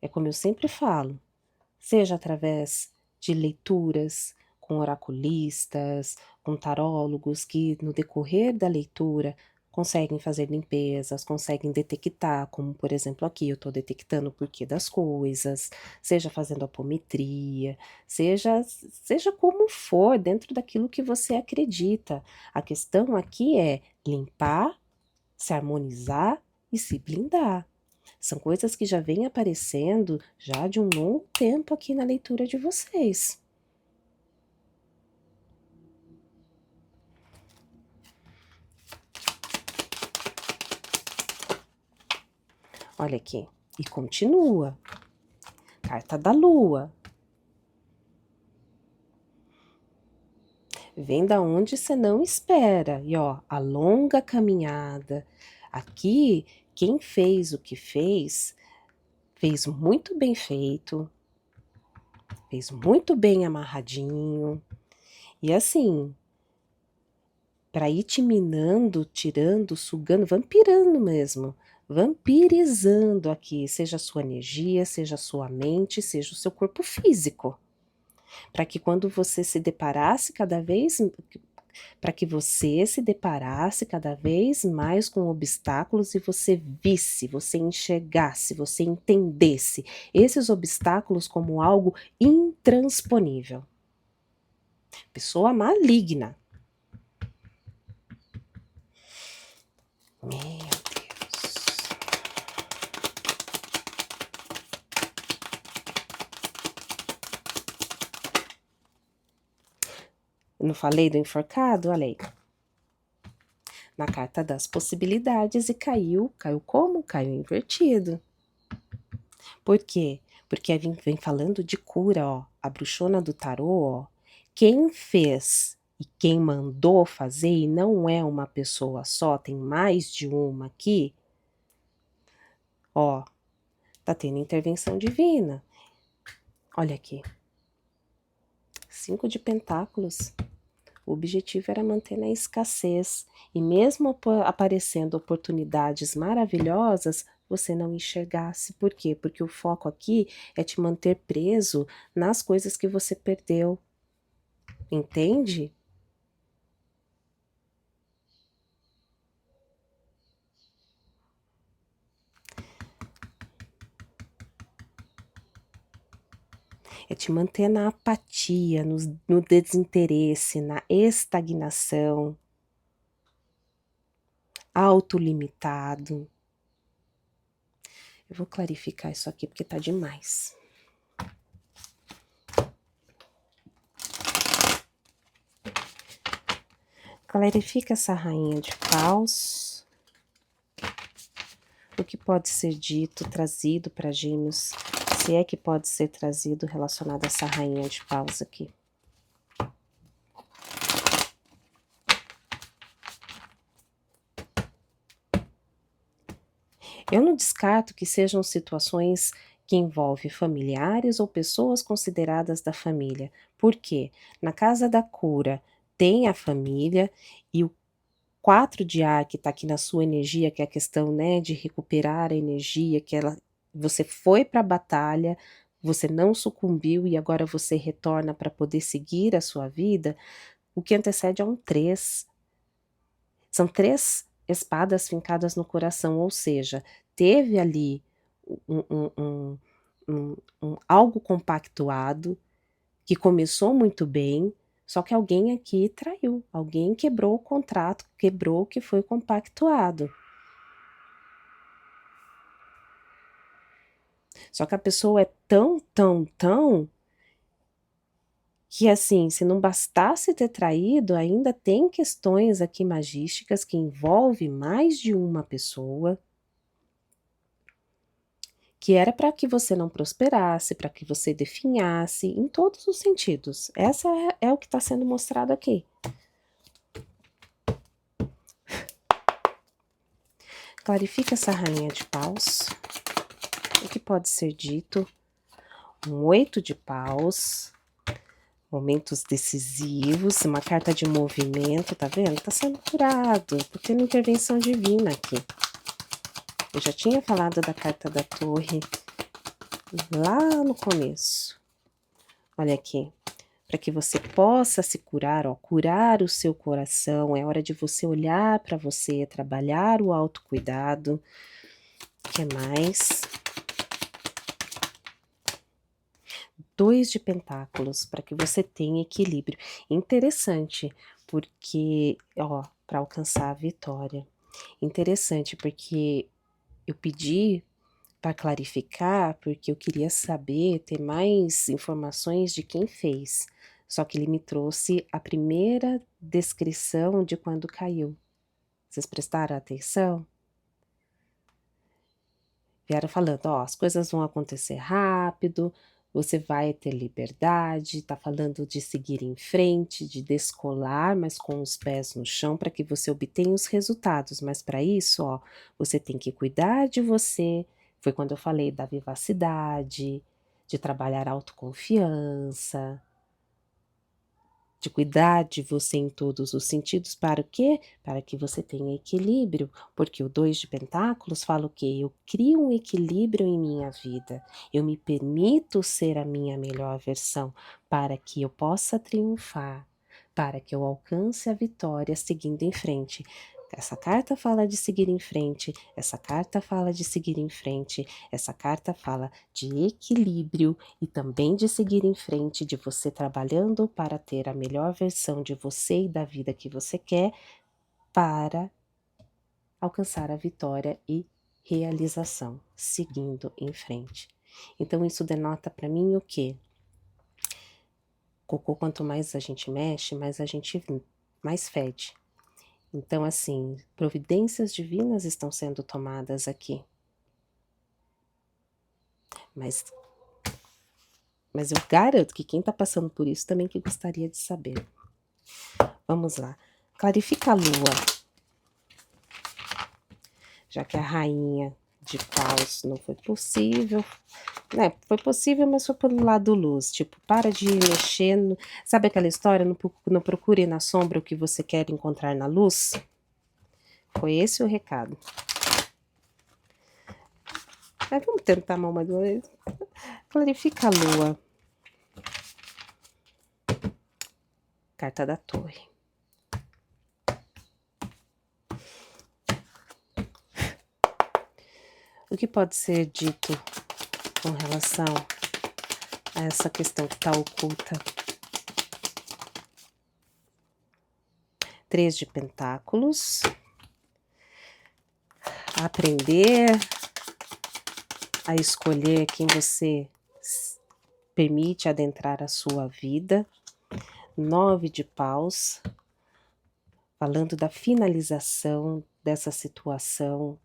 É como eu sempre falo, seja através de leituras com oraculistas, com tarólogos que no decorrer da leitura conseguem fazer limpezas, conseguem detectar, como por exemplo aqui eu estou detectando o porquê das coisas, seja fazendo apometria, seja como for, dentro daquilo que você acredita. A questão aqui é limpar, se harmonizar e se blindar. São coisas que já vêm aparecendo já de um longo tempo aqui na leitura de vocês. Olha aqui, e continua. Carta da Lua. Vem da onde você não espera. E ó, a longa caminhada. Aqui, quem fez o que fez muito bem feito, fez muito bem amarradinho. E assim, para ir te minando, tirando, sugando, vampirando mesmo, vampirizando aqui, seja a sua energia, seja a sua mente, seja o seu corpo físico. Para que quando você se deparasse cada vez, para que você se deparasse cada vez mais com obstáculos e você visse, você enxergasse, você entendesse esses obstáculos como algo intransponível. Pessoa maligna. Meu Deus. Eu não falei do enforcado? Olha aí. Na carta das possibilidades e caiu como? Caiu invertido. Por quê? Porque vem falando de cura, ó. A bruxona do tarô, ó. Quem fez e quem mandou fazer, e não é uma pessoa só, tem mais de uma aqui, ó, tá tendo intervenção divina. Olha aqui. 5 de pentáculos. O objetivo era manter na escassez. E mesmo aparecendo oportunidades maravilhosas, você não enxergasse. Por quê? Porque o foco aqui é te manter preso nas coisas que você perdeu. Entende? É te manter na apatia, no desinteresse, na estagnação, autolimitado. Eu vou clarificar isso aqui porque tá demais. Clarifica essa rainha de paus. O que pode ser dito, trazido para Gêmeos, se é que pode ser trazido relacionado a essa rainha de paus aqui. Eu não descarto que sejam situações que envolve familiares ou pessoas consideradas da família. Por quê? Na casa da cura tem a família e o 4 de ar que está aqui na sua energia, que é a questão, né, de recuperar a energia, você foi para a batalha, você não sucumbiu e agora você retorna para poder seguir a sua vida. O que antecede é um 3. São 3 espadas fincadas no coração, ou seja, teve ali um um um algo compactuado, que começou muito bem, só que alguém aqui traiu, alguém quebrou o contrato, quebrou o que foi compactuado. Só que a pessoa é tão, que assim, se não bastasse ter traído, ainda tem questões aqui magísticas que envolve mais de uma pessoa, que era para que você não prosperasse, para que você definhasse, em todos os sentidos. Essa é o que está sendo mostrado aqui. Clarifica essa rainha de paus. O que pode ser dito? Um 8 de paus. Momentos decisivos, uma carta de movimento, tá vendo? Tá sendo curado, tô tendo intervenção divina aqui. Eu já tinha falado da carta da torre lá no começo. Olha aqui, para que você possa se curar, ó, curar o seu coração, é hora de você olhar para você, trabalhar o autocuidado. O que mais? 2 de pentáculos, para que você tenha equilíbrio. Interessante, porque, ó, para alcançar a vitória. Interessante, porque eu pedi para clarificar, porque eu queria saber, ter mais informações de quem fez. Só que ele me trouxe a primeira descrição de quando caiu. Vocês prestaram atenção? Vieram falando, ó, as coisas vão acontecer rápido, você vai ter liberdade, tá falando de seguir em frente, de descolar, mas com os pés no chão para que você obtenha os resultados, mas para isso, ó, você tem que cuidar de você. Foi quando eu falei da vivacidade, de trabalhar a autoconfiança, de cuidar de você em todos os sentidos, para o quê? Para que você tenha equilíbrio, porque o 2 de pentáculos fala o quê? Eu crio um equilíbrio em minha vida, eu me permito ser a minha melhor versão, para que eu possa triunfar, para que eu alcance a vitória seguindo em frente. Essa carta fala de seguir em frente, essa carta fala de seguir em frente, essa carta fala de equilíbrio e também de seguir em frente, de você trabalhando para ter a melhor versão de você e da vida que você quer para alcançar a vitória e realização, seguindo em frente. Então isso denota para mim o quê? Cocô, quanto mais a gente mexe, mais fede. Então, assim, providências divinas estão sendo tomadas aqui. Mas eu garanto que quem está passando por isso também que gostaria de saber. Vamos lá. Clarifica a lua. Já que a rainha de paus não foi possível. Né, foi possível, mas foi pelo lado luz. Tipo, para de mexer. Sabe aquela história? Não procure na sombra o que você quer encontrar na luz? Foi esse o recado. Mas vamos tentar mais uma vez. Clarifica a lua. Carta da torre. O que pode ser dito com relação a essa questão que está oculta? 3 de pentáculos. Aprender a escolher quem você permite adentrar a sua vida. 9 de paus, falando da finalização dessa situação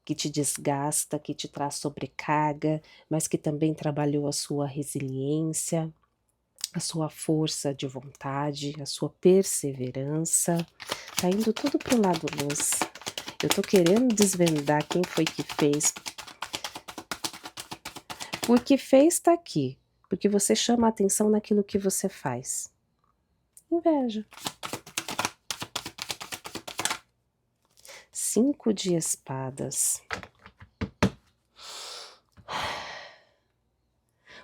que te desgasta, que te traz sobrecarga, mas que também trabalhou a sua resiliência, a sua força de vontade, a sua perseverança. Tá indo tudo pro lado luz. Eu tô querendo desvendar quem foi que fez O que fez tá aqui, porque você chama a atenção naquilo que você faz. Inveja. 5 de espadas.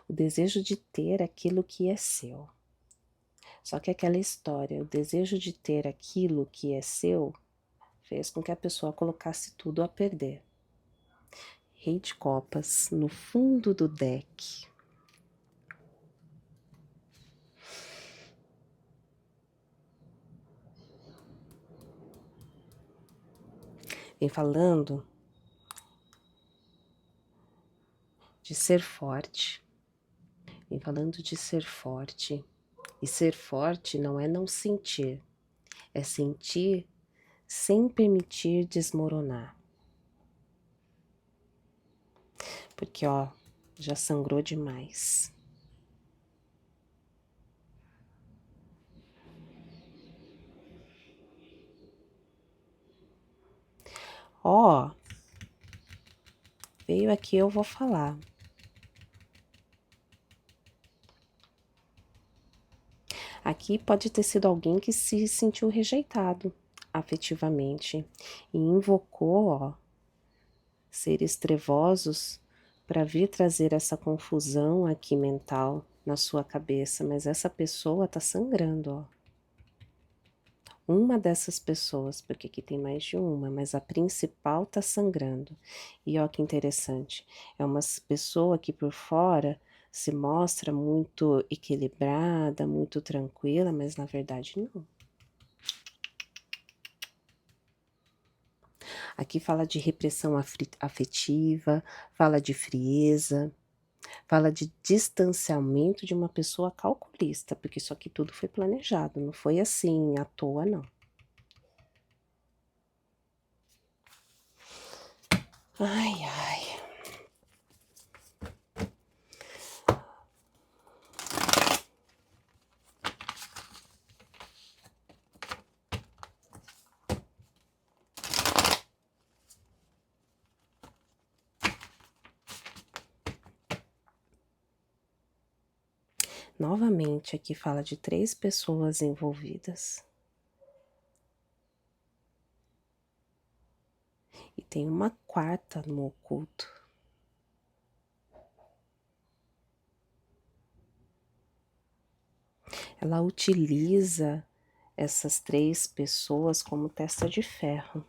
O desejo de ter aquilo que é seu. Só que aquela história, o desejo de ter aquilo que é seu, fez com que a pessoa colocasse tudo a perder. Rei de copas no fundo do deck. Vem falando de ser forte. Vem falando de ser forte. E ser forte não é não sentir. É sentir sem permitir desmoronar. Porque, ó, já sangrou demais. Ó, veio aqui, eu vou falar. Aqui pode ter sido alguém que se sentiu rejeitado afetivamente e invocou, ó, seres trevosos para vir trazer essa confusão aqui mental na sua cabeça, mas essa pessoa tá sangrando, ó. Uma dessas pessoas, porque aqui tem mais de uma, mas a principal tá sangrando. E ó que interessante, é uma pessoa que por fora se mostra muito equilibrada, muito tranquila, mas na verdade não. Aqui fala de repressão afetiva, fala de frieza, fala de distanciamento de uma pessoa calculista, porque isso aqui tudo foi planejado, não foi assim à toa, não. Ai, ai. Novamente, aqui fala de 3 pessoas envolvidas. E tem uma quarta no oculto. Ela utiliza essas 3 pessoas como testa de ferro.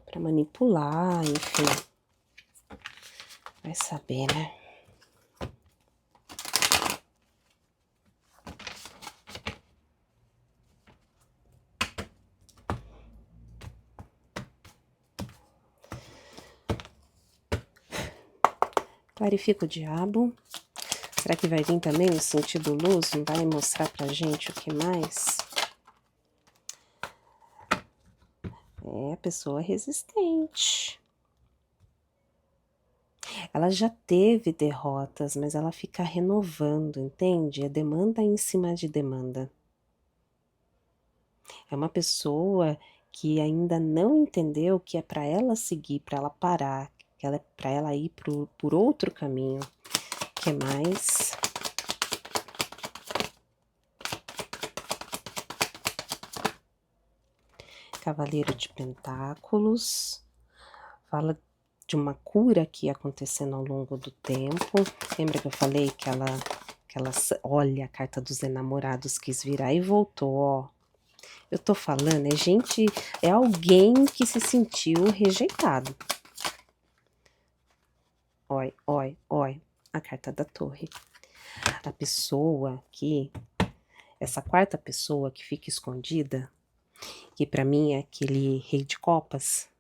Para manipular, enfim. Vai saber, né? Clarifica o diabo. Será que vai vir também o sentido luz? Vai mostrar pra gente o que mais? É, a pessoa resistente. Ela já teve derrotas, mas ela fica renovando, entende? É demanda em cima de demanda. É uma pessoa que ainda não entendeu que é para ela seguir, para ela parar, que ela é para ela ir por outro caminho. Que mais? Cavaleiro de Pentáculos. Fala de uma cura que ia acontecendo ao longo do tempo. Lembra que eu falei que ela olha, a carta dos enamorados quis virar e voltou, ó. Eu tô falando, é gente, é alguém que se sentiu rejeitado. Oi, oi, oi, a carta da torre. A pessoa que, essa quarta pessoa que fica escondida, que pra mim é aquele rei de copas,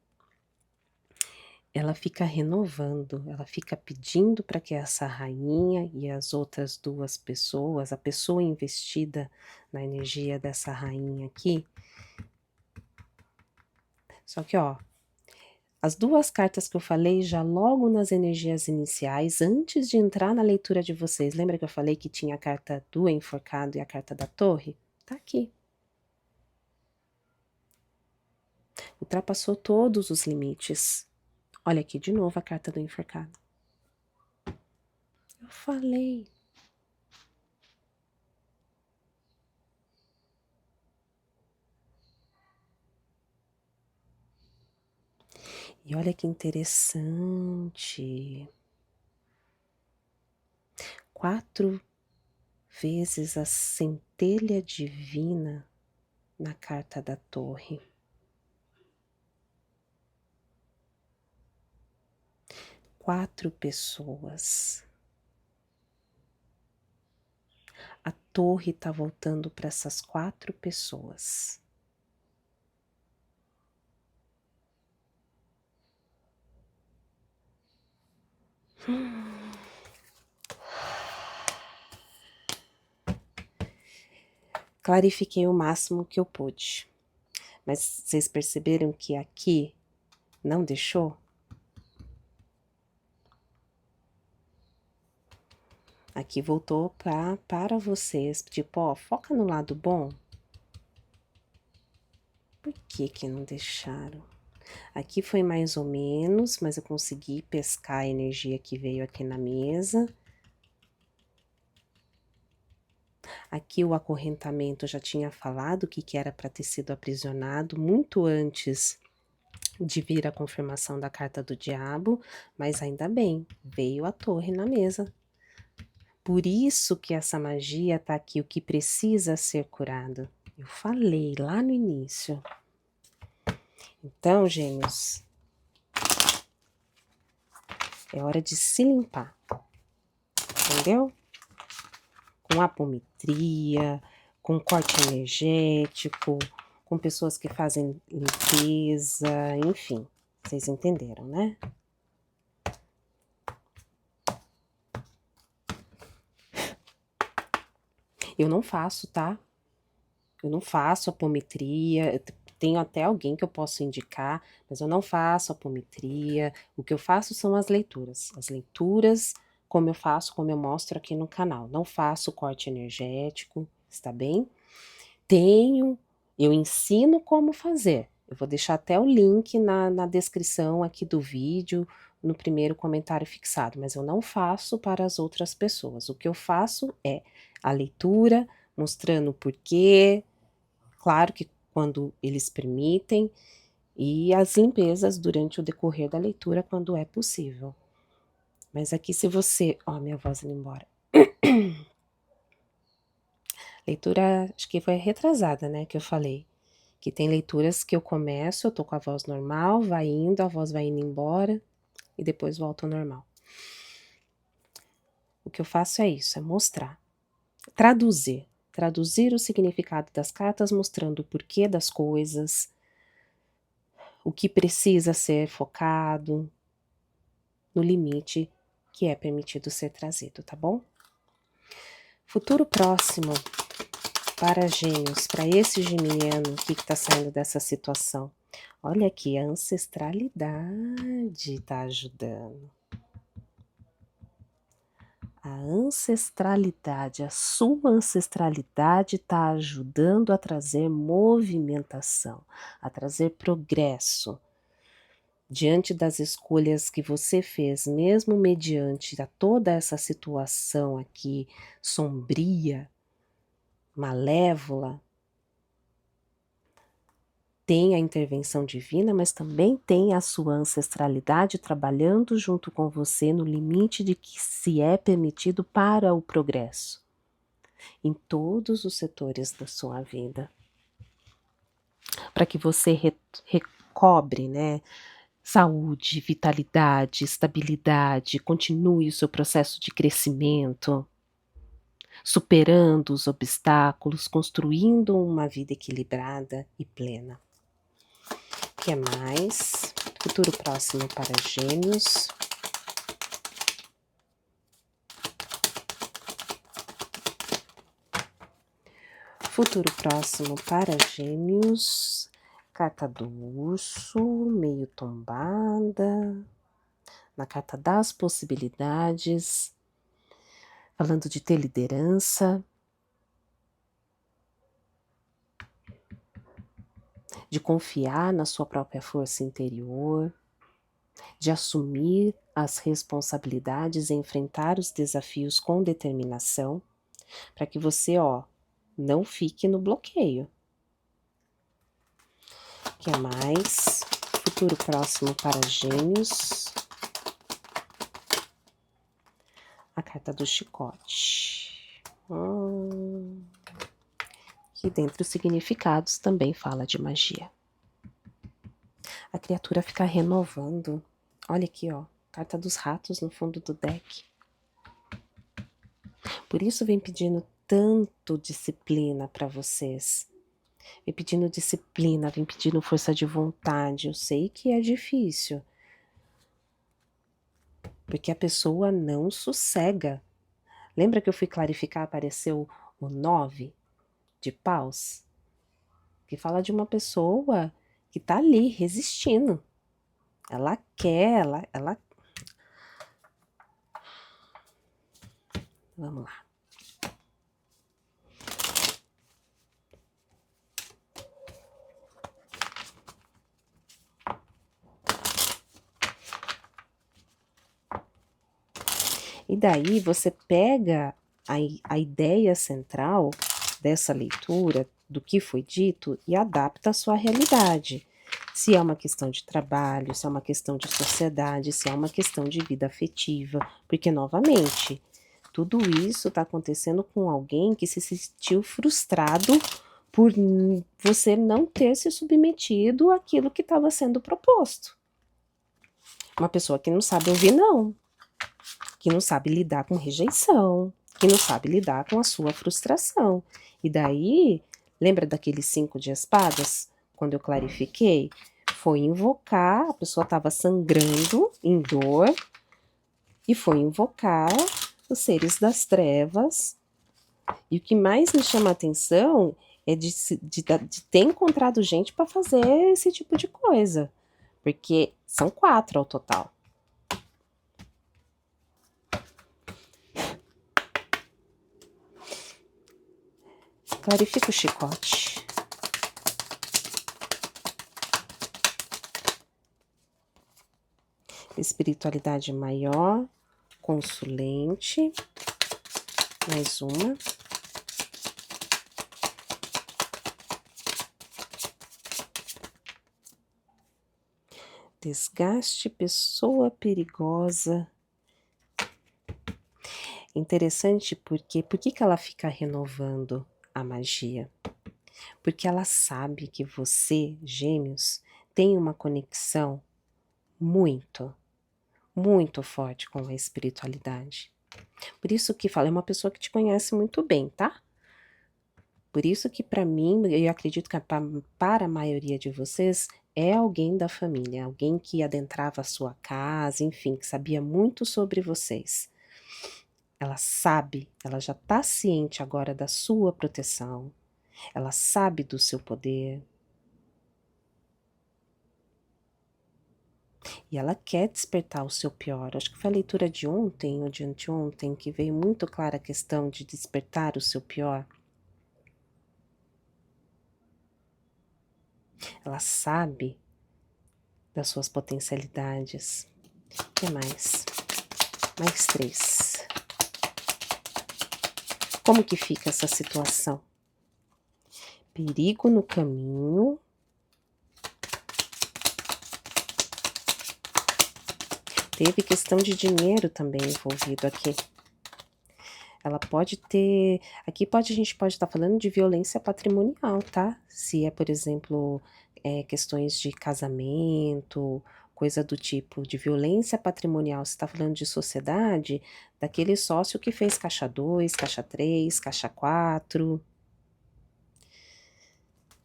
ela fica renovando, ela fica pedindo para que essa rainha e as outras 2 pessoas, a pessoa investida na energia dessa rainha aqui. Só que, ó, as 2 cartas que eu falei já logo nas energias iniciais, antes de entrar na leitura de vocês, lembra que eu falei que tinha a carta do enforcado e a carta da torre? Tá aqui. ultrapassou todos os limites. Olha aqui de novo a carta do enforcado. Eu falei. E olha que interessante. 4 vezes a centelha divina na carta da torre. 4 pessoas. A torre está voltando para essas 4 pessoas. Clarifiquei o máximo que eu pude. Mas vocês perceberam que aqui não deixou? Aqui voltou para vocês, tipo, ó, foca no lado bom. Por que que não deixaram? Aqui foi mais ou menos, mas eu consegui pescar a energia que veio aqui na mesa. Aqui o acorrentamento eu já tinha falado que era para ter sido aprisionado muito antes de vir a confirmação da carta do diabo, mas ainda bem, veio a torre na mesa. Por isso que essa magia tá aqui, o que precisa ser curado. Eu falei lá no início. Então, gêmeos, é hora de se limpar, entendeu? Com apometria, com corte energético, com pessoas que fazem limpeza, enfim, vocês entenderam, né? Eu não faço, tá? Eu não faço apometria, eu tenho até alguém que eu posso indicar, mas eu não faço apometria. O que eu faço são as leituras. As leituras, como eu faço, como eu mostro aqui no canal. Não faço corte energético, está bem? Eu ensino como fazer. Eu vou deixar até o link na descrição aqui do vídeo, no primeiro comentário fixado, mas eu não faço para as outras pessoas. O que eu faço é a leitura, mostrando o porquê, claro que quando eles permitem, e as limpezas durante o decorrer da leitura, quando é possível. Mas aqui se você... Ó, minha voz indo embora. Leitura, acho que foi retrasada, né, que eu falei. Que tem leituras que eu começo, eu tô com a voz normal, vai indo, a voz vai indo embora, e depois volta ao normal. O que eu faço é isso, é mostrar. Traduzir o significado das cartas, mostrando o porquê das coisas, o que precisa ser focado, no limite que é permitido ser trazido, tá bom? Futuro próximo para Gêmeos, para esse geminiano que tá saindo dessa situação. Olha aqui, a ancestralidade tá ajudando. A ancestralidade, a sua ancestralidade está ajudando a trazer movimentação, a trazer progresso. Diante das escolhas que você fez, mesmo mediante a toda essa situação aqui sombria, malévola, tem a intervenção divina, mas também tem a sua ancestralidade trabalhando junto com você no limite de que se é permitido para o progresso, em todos os setores da sua vida. Para que você recobre, né, saúde, vitalidade, estabilidade, continue o seu processo de crescimento, superando os obstáculos, construindo uma vida equilibrada e plena. O que mais? Futuro próximo para Gêmeos. Futuro próximo para Gêmeos. Carta do urso, meio tombada. Na carta das possibilidades. Falando de ter liderança. de confiar na sua própria força interior, de assumir as responsabilidades e enfrentar os desafios com determinação, para que você, não fique no bloqueio. O que mais? Futuro próximo para Gêmeos. A carta do chicote. Que dentre os significados também fala de magia. A criatura fica renovando. Olha aqui, carta dos ratos no fundo do deck. Por isso vem pedindo tanto disciplina para vocês. Vem pedindo disciplina, vem pedindo força de vontade. Eu sei que é difícil. Porque a pessoa não sossega. Lembra que eu fui clarificar, apareceu o 9 de paus? Que fala de uma pessoa que tá ali, resistindo. Ela quer, ela... Vamos lá. E daí você pega a ideia central dessa leitura, do que foi dito, e adapta à sua realidade. Se é uma questão de trabalho, se é uma questão de sociedade, se é uma questão de vida afetiva. Porque, novamente, tudo isso está acontecendo com alguém que se sentiu frustrado por você não ter se submetido àquilo que estava sendo proposto. Uma pessoa que não sabe ouvir não, que não sabe lidar com rejeição, que não sabe lidar com a sua frustração. E daí, lembra daqueles 5 de espadas, quando eu clarifiquei? Foi invocar, a pessoa estava sangrando em dor, e foi invocar os seres das trevas. E o que mais me chama a atenção é de ter encontrado gente para fazer esse tipo de coisa. Porque são 4 ao total. Clarifica o chicote. Espiritualidade maior, consulente, mais uma. Desgaste, pessoa perigosa. Interessante porque, por que ela fica renovando a magia? Porque ela sabe que você, Gêmeos, tem uma conexão muito, muito forte com a espiritualidade. Por isso que fala, é uma pessoa que te conhece muito bem, tá? Por isso que para mim, eu acredito que para a maioria de vocês, é alguém da família, alguém que adentrava a sua casa, enfim, que sabia muito sobre vocês. Ela sabe, ela já está ciente agora da sua proteção, ela sabe do seu poder. E ela quer despertar o seu pior. Acho que foi a leitura de ontem ou de anteontem que veio muito clara a questão de despertar o seu pior. Ela sabe das suas potencialidades. O que mais? Mais 3. Como que fica essa situação? Perigo no caminho. Teve questão de dinheiro também envolvido aqui. Ela pode ter... Aqui a gente pode estar falando de violência patrimonial, tá? Se é, por exemplo, questões de casamento, coisa do tipo de violência patrimonial. Se está falando de sociedade, daquele sócio que fez caixa 2, caixa 3, caixa 4.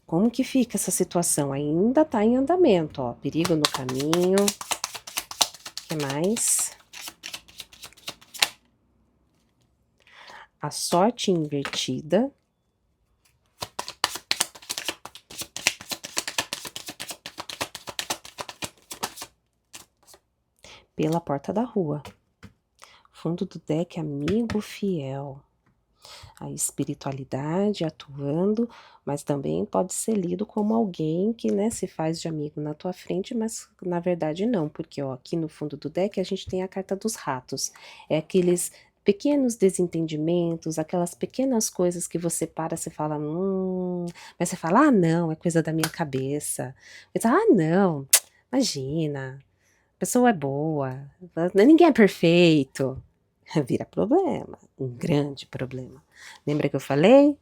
Como que fica essa situação? Ainda está em andamento, ó. Perigo no caminho. O que mais? A sorte invertida. Pela porta da rua. Fundo do deck, amigo fiel. A espiritualidade atuando, mas também pode ser lido como alguém que, né, se faz de amigo na tua frente, mas na verdade não, porque ó, aqui no fundo do deck a gente tem a carta dos ratos. É aqueles pequenos desentendimentos, aquelas pequenas coisas que você para, você fala, mas você fala, ah, não, é coisa da minha cabeça. Mas, ah, não, imagina, a pessoa é boa, ninguém é perfeito. Vira problema, um grande problema. Lembra que eu falei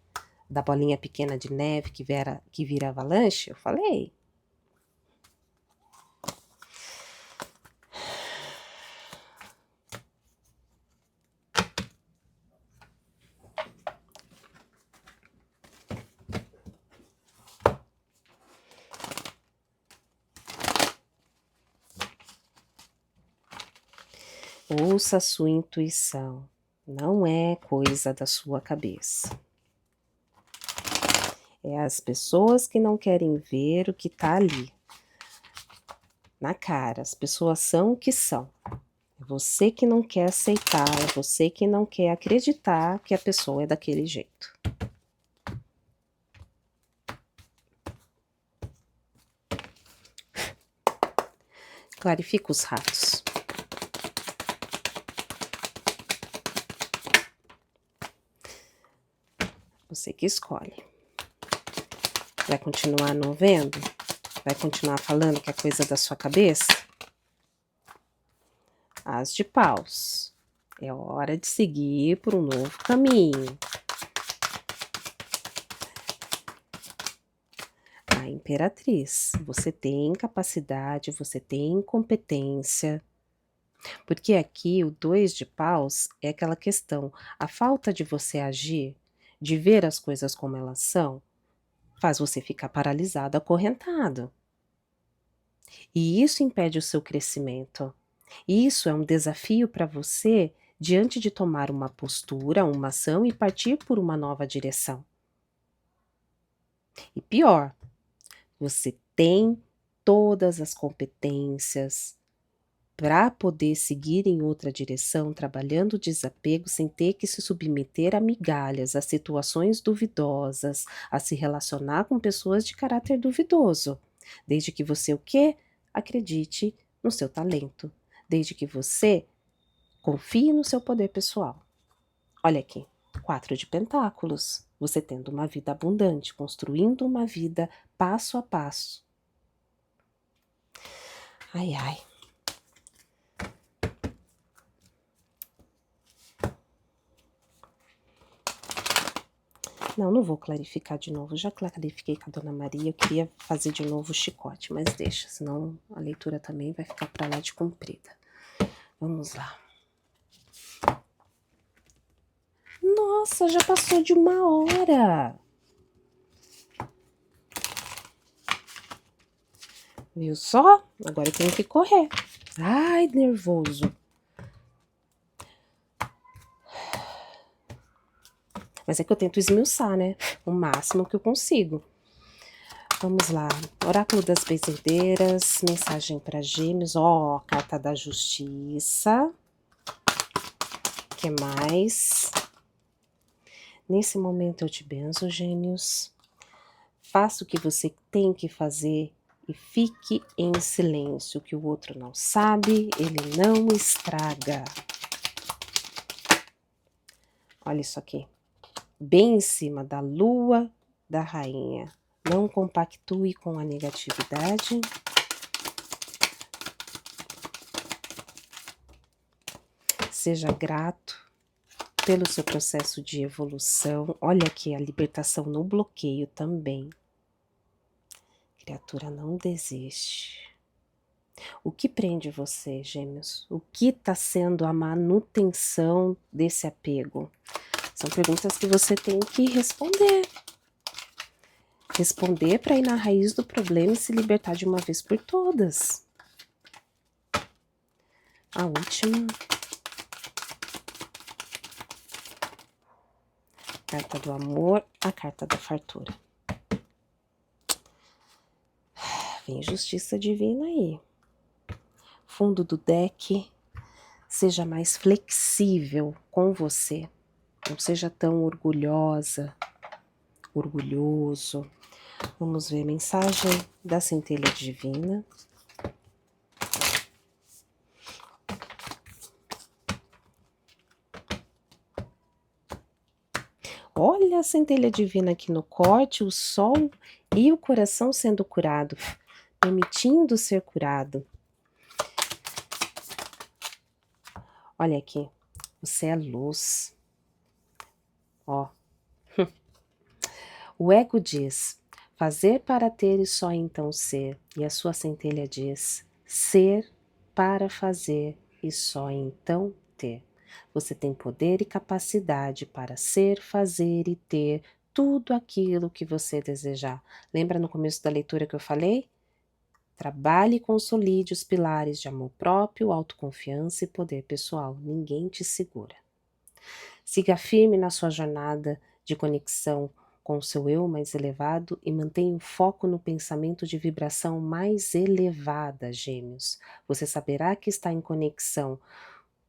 da bolinha pequena de neve que vira avalanche? Eu falei. Ouça a sua intuição, não é coisa da sua cabeça. É as pessoas que não querem ver o que tá ali, na cara. As pessoas são o que são. É você que não quer aceitar, é você que não quer acreditar que a pessoa é daquele jeito. Clarifica os ratos. Você que escolhe. Vai continuar não vendo? Vai continuar falando que é coisa da sua cabeça? As de paus. É hora de seguir por um novo caminho. A imperatriz. Você tem capacidade, você tem competência. Porque aqui o 2 de paus é aquela questão. A falta de você agir, de ver as coisas como elas são, faz você ficar paralisado, acorrentado. E isso impede o seu crescimento. Isso é um desafio para você diante de tomar uma postura, uma ação e partir por uma nova direção. E pior, você tem todas as competências para poder seguir em outra direção, trabalhando o desapego sem ter que se submeter a migalhas, a situações duvidosas, a se relacionar com pessoas de caráter duvidoso. Desde que você o quê? Acredite no seu talento. Desde que você confie no seu poder pessoal. Olha aqui, 4 de pentáculos. Você tendo uma vida abundante, construindo uma vida passo a passo. Ai, ai. Não vou clarificar de novo. Já clarifiquei com a Dona Maria. Eu queria fazer de novo o chicote, mas deixa, senão a leitura também vai ficar para lá de comprida. Vamos lá. Nossa, já passou de 1 hora. Viu só? Agora eu tenho que correr. Ai, nervoso. Mas é que eu tento esmiuçar, né? O máximo que eu consigo. Vamos lá. Oráculo das Benzedeiras, mensagem para Gêmeos. Ó, carta da Justiça. O que mais? Nesse momento eu te benzo, Gêmeos. Faça o que você tem que fazer e fique em silêncio. O que o outro não sabe, ele não estraga. Olha isso aqui. Bem em cima da lua da rainha. Não compactue com a negatividade. Seja grato pelo seu processo de evolução. Olha aqui a libertação no bloqueio também. Criatura, não desiste. O que prende você, Gêmeos? O que está sendo a manutenção desse apego? São perguntas que você tem que responder. Responder para ir na raiz do problema e se libertar de uma vez por todas. A última. Carta do amor, a carta da fartura. Vem justiça divina aí. Fundo do deck, seja mais flexível com você. Não seja tão orgulhosa, orgulhoso. Vamos ver a mensagem da centelha divina. Olha a centelha divina aqui no corte, o sol e o coração sendo curado, permitindo ser curado. Olha aqui, você é luz. Ó. O ego diz, fazer para ter e só então ser. E a sua centelha diz, ser para fazer e só então ter. Você tem poder e capacidade para ser, fazer e ter tudo aquilo que você desejar. Lembra no começo da leitura que eu falei? Trabalhe e consolide os pilares de amor próprio, autoconfiança e poder pessoal. Ninguém te segura. Siga firme na sua jornada de conexão com o seu eu mais elevado e mantenha o foco no pensamento de vibração mais elevada, Gêmeos. Você saberá que está em conexão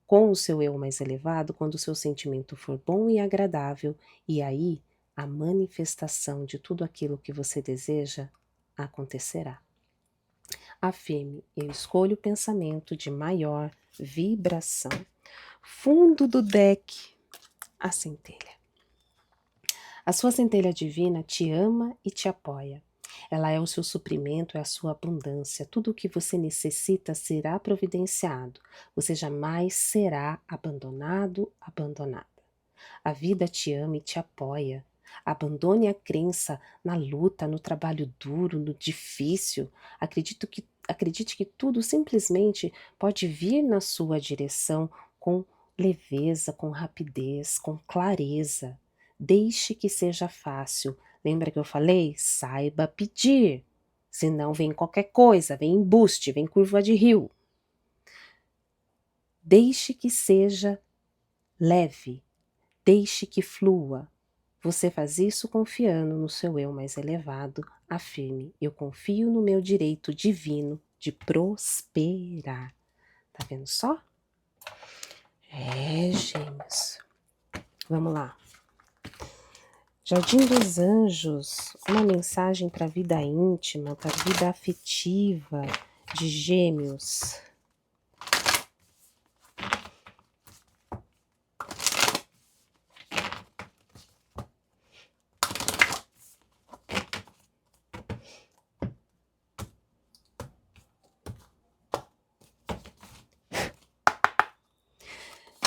com o seu eu mais elevado quando o seu sentimento for bom e agradável, e aí a manifestação de tudo aquilo que você deseja acontecerá. Afirme, eu escolho o pensamento de maior vibração. Fundo do deck, a centelha. A sua centelha divina te ama e te apoia. Ela é o seu suprimento, é a sua abundância. Tudo o que você necessita será providenciado. Você jamais será abandonado, abandonada. A vida te ama e te apoia. Abandone a crença na luta, no trabalho duro, no difícil. Acredite que tudo simplesmente pode vir na sua direção com leveza, com rapidez, com clareza. Deixe que seja fácil. Lembra que eu falei? Saiba pedir. Senão vem qualquer coisa, vem embuste, vem curva de rio. Deixe que seja leve. Deixe que flua. Você faz isso confiando no seu eu mais elevado. Afirme, eu confio no meu direito divino de prosperar. Tá vendo só? Gêmeos. Vamos lá. Jardim dos Anjos, uma mensagem para a vida íntima, para a vida afetiva de Gêmeos.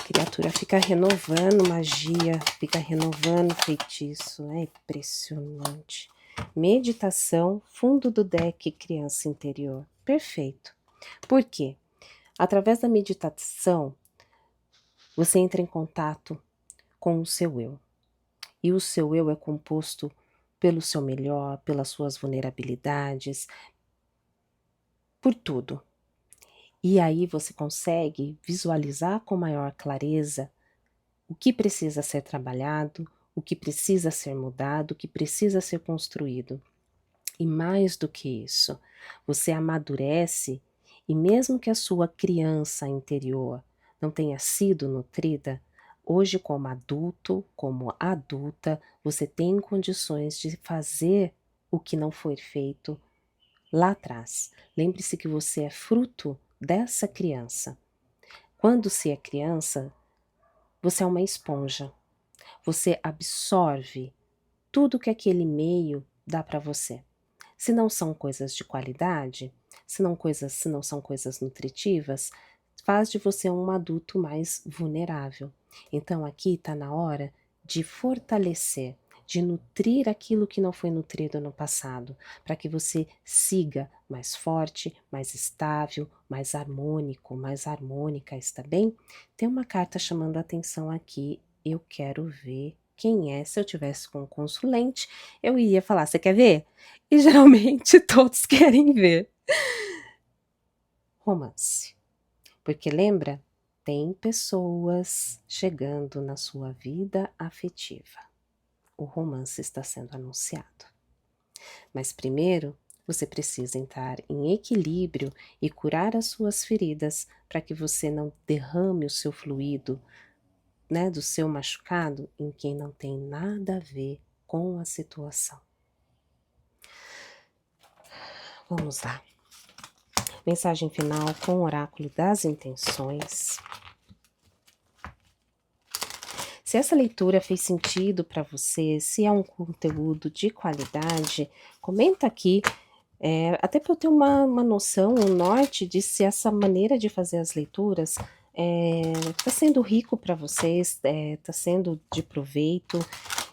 Criatura fica renovando magia, fica renovando feitiço, é impressionante. Meditação, fundo do deck, criança interior. Perfeito. Por quê? Através da meditação, você entra em contato com o seu eu. E o seu eu é composto pelo seu melhor, pelas suas vulnerabilidades, por tudo. E aí você consegue visualizar com maior clareza o que precisa ser trabalhado, o que precisa ser mudado, o que precisa ser construído. E mais do que isso, você amadurece e mesmo que a sua criança interior não tenha sido nutrida, hoje como adulto, como adulta, você tem condições de fazer o que não foi feito lá atrás. Lembre-se que você é fruto dessa criança. Quando se é criança, você é uma esponja. Você absorve tudo que aquele meio dá para você. Se não são coisas de qualidade, se não são coisas nutritivas, faz de você um adulto mais vulnerável. Então aqui está na hora de fortalecer, de nutrir aquilo que não foi nutrido no passado, para que você siga mais forte, mais estável, mais harmônico, mais harmônica, está bem? Tem uma carta chamando a atenção aqui, eu quero ver quem é. Se eu tivesse com um consulente, eu iria falar, você quer ver? E geralmente todos querem ver. Romance. Porque lembra? Tem pessoas chegando na sua vida afetiva. O romance está sendo anunciado. Mas primeiro, você precisa entrar em equilíbrio e curar as suas feridas para que você não derrame o seu fluido né, do seu machucado em quem não tem nada a ver com a situação. Vamos lá. Mensagem final com o oráculo das intenções. Se essa leitura fez sentido para você, se é um conteúdo de qualidade, comenta aqui, até para eu ter uma noção, um norte de se essa maneira de fazer as leituras está sendo rico para vocês, está sendo de proveito.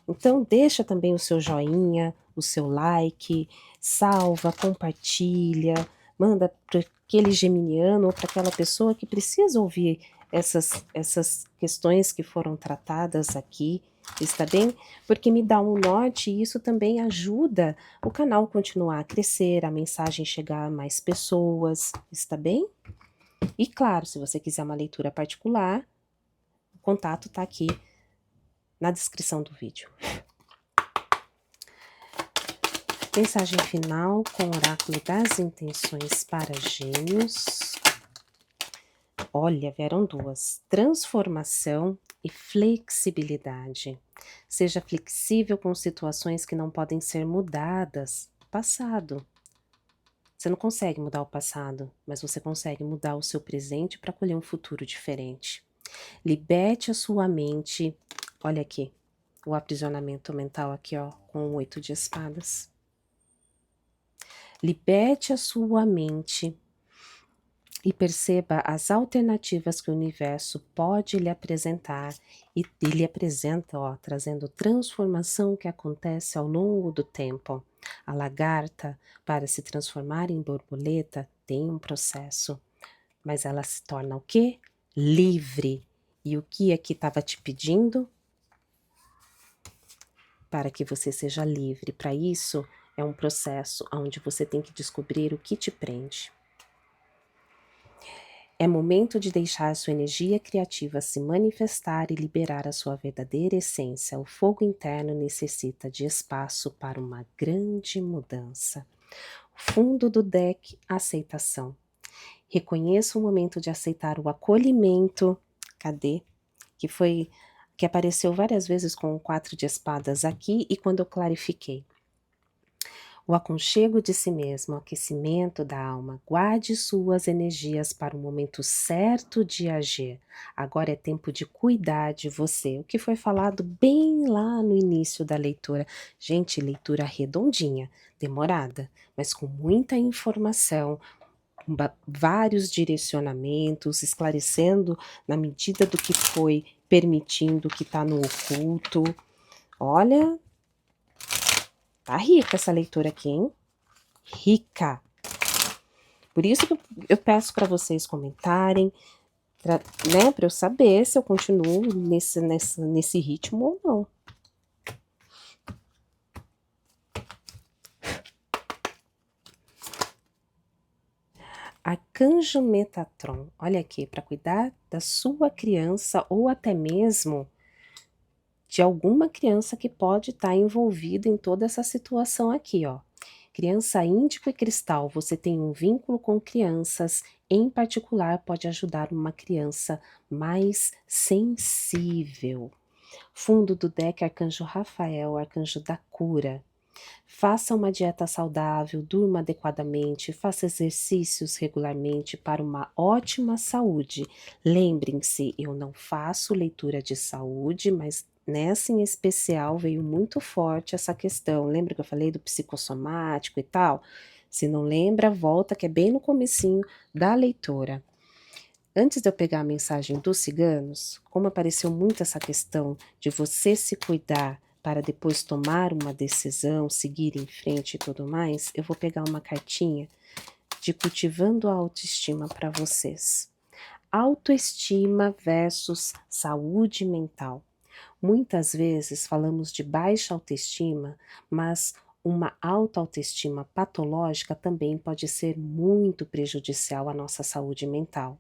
Então deixa também o seu joinha, o seu like, salva, compartilha, manda para aquele geminiano ou para aquela pessoa que precisa ouvir essas questões que foram tratadas aqui, está bem? Porque me dá um norte e isso também ajuda o canal continuar a crescer, a mensagem chegar a mais pessoas, está bem? E claro, se você quiser uma leitura particular, o contato está aqui na descrição do vídeo. Mensagem final com o oráculo das intenções para Gêmeos. Olha, vieram duas: transformação e flexibilidade. Seja flexível com situações que não podem ser mudadas. Passado. Você não consegue mudar o passado, mas você consegue mudar o seu presente para colher um futuro diferente. Liberte a sua mente. Olha aqui, o aprisionamento mental aqui, ó, com o 8 de espadas. Liberte a sua mente e perceba as alternativas que o universo pode lhe apresentar, e ele apresenta, ó, trazendo transformação que acontece ao longo do tempo. A lagarta, para se transformar em borboleta, tem um processo, mas ela se torna o quê? Livre. E o que aqui estava te pedindo? Para que você seja livre. Para isso, é um processo onde você tem que descobrir o que te prende. É momento de deixar sua energia criativa se manifestar e liberar a sua verdadeira essência. O fogo interno necessita de espaço para uma grande mudança. Fundo do deck, aceitação. Reconheça o momento de aceitar o acolhimento. Cadê? Que apareceu várias vezes com o 4 de espadas aqui e quando eu clarifiquei. O aconchego de si mesmo, o aquecimento da alma. Guarde suas energias para o momento certo de agir. Agora é tempo de cuidar de você. O que foi falado bem lá no início da leitura. Gente, leitura redondinha, demorada, mas com muita informação, com vários direcionamentos, esclarecendo na medida do que foi permitindo, que está no oculto. Olha, tá rica essa leitura aqui, hein? Rica. Por isso que eu peço para vocês comentarem, né, para eu saber se eu continuo nesse ritmo ou não. Arcanjo Metatron, olha aqui, para cuidar da sua criança ou até mesmo de alguma criança que pode estar envolvida em toda essa situação aqui, ó. Criança índico e cristal, você tem um vínculo com crianças, em particular pode ajudar uma criança mais sensível. Fundo do deck, Arcanjo Rafael, Arcanjo da cura. Faça uma dieta saudável, durma adequadamente, faça exercícios regularmente para uma ótima saúde. Lembrem-se, eu não faço leitura de saúde, mas nessa em especial veio muito forte essa questão. Lembra que eu falei do psicossomático e tal? Se não lembra, volta que é bem no comecinho da leitura. Antes de eu pegar a mensagem dos ciganos, como apareceu muito essa questão de você se cuidar para depois tomar uma decisão, seguir em frente e tudo mais, eu vou pegar uma cartinha de cultivando a autoestima para vocês. Autoestima versus saúde mental. Muitas vezes falamos de baixa autoestima, mas uma alta autoestima patológica também pode ser muito prejudicial à nossa saúde mental,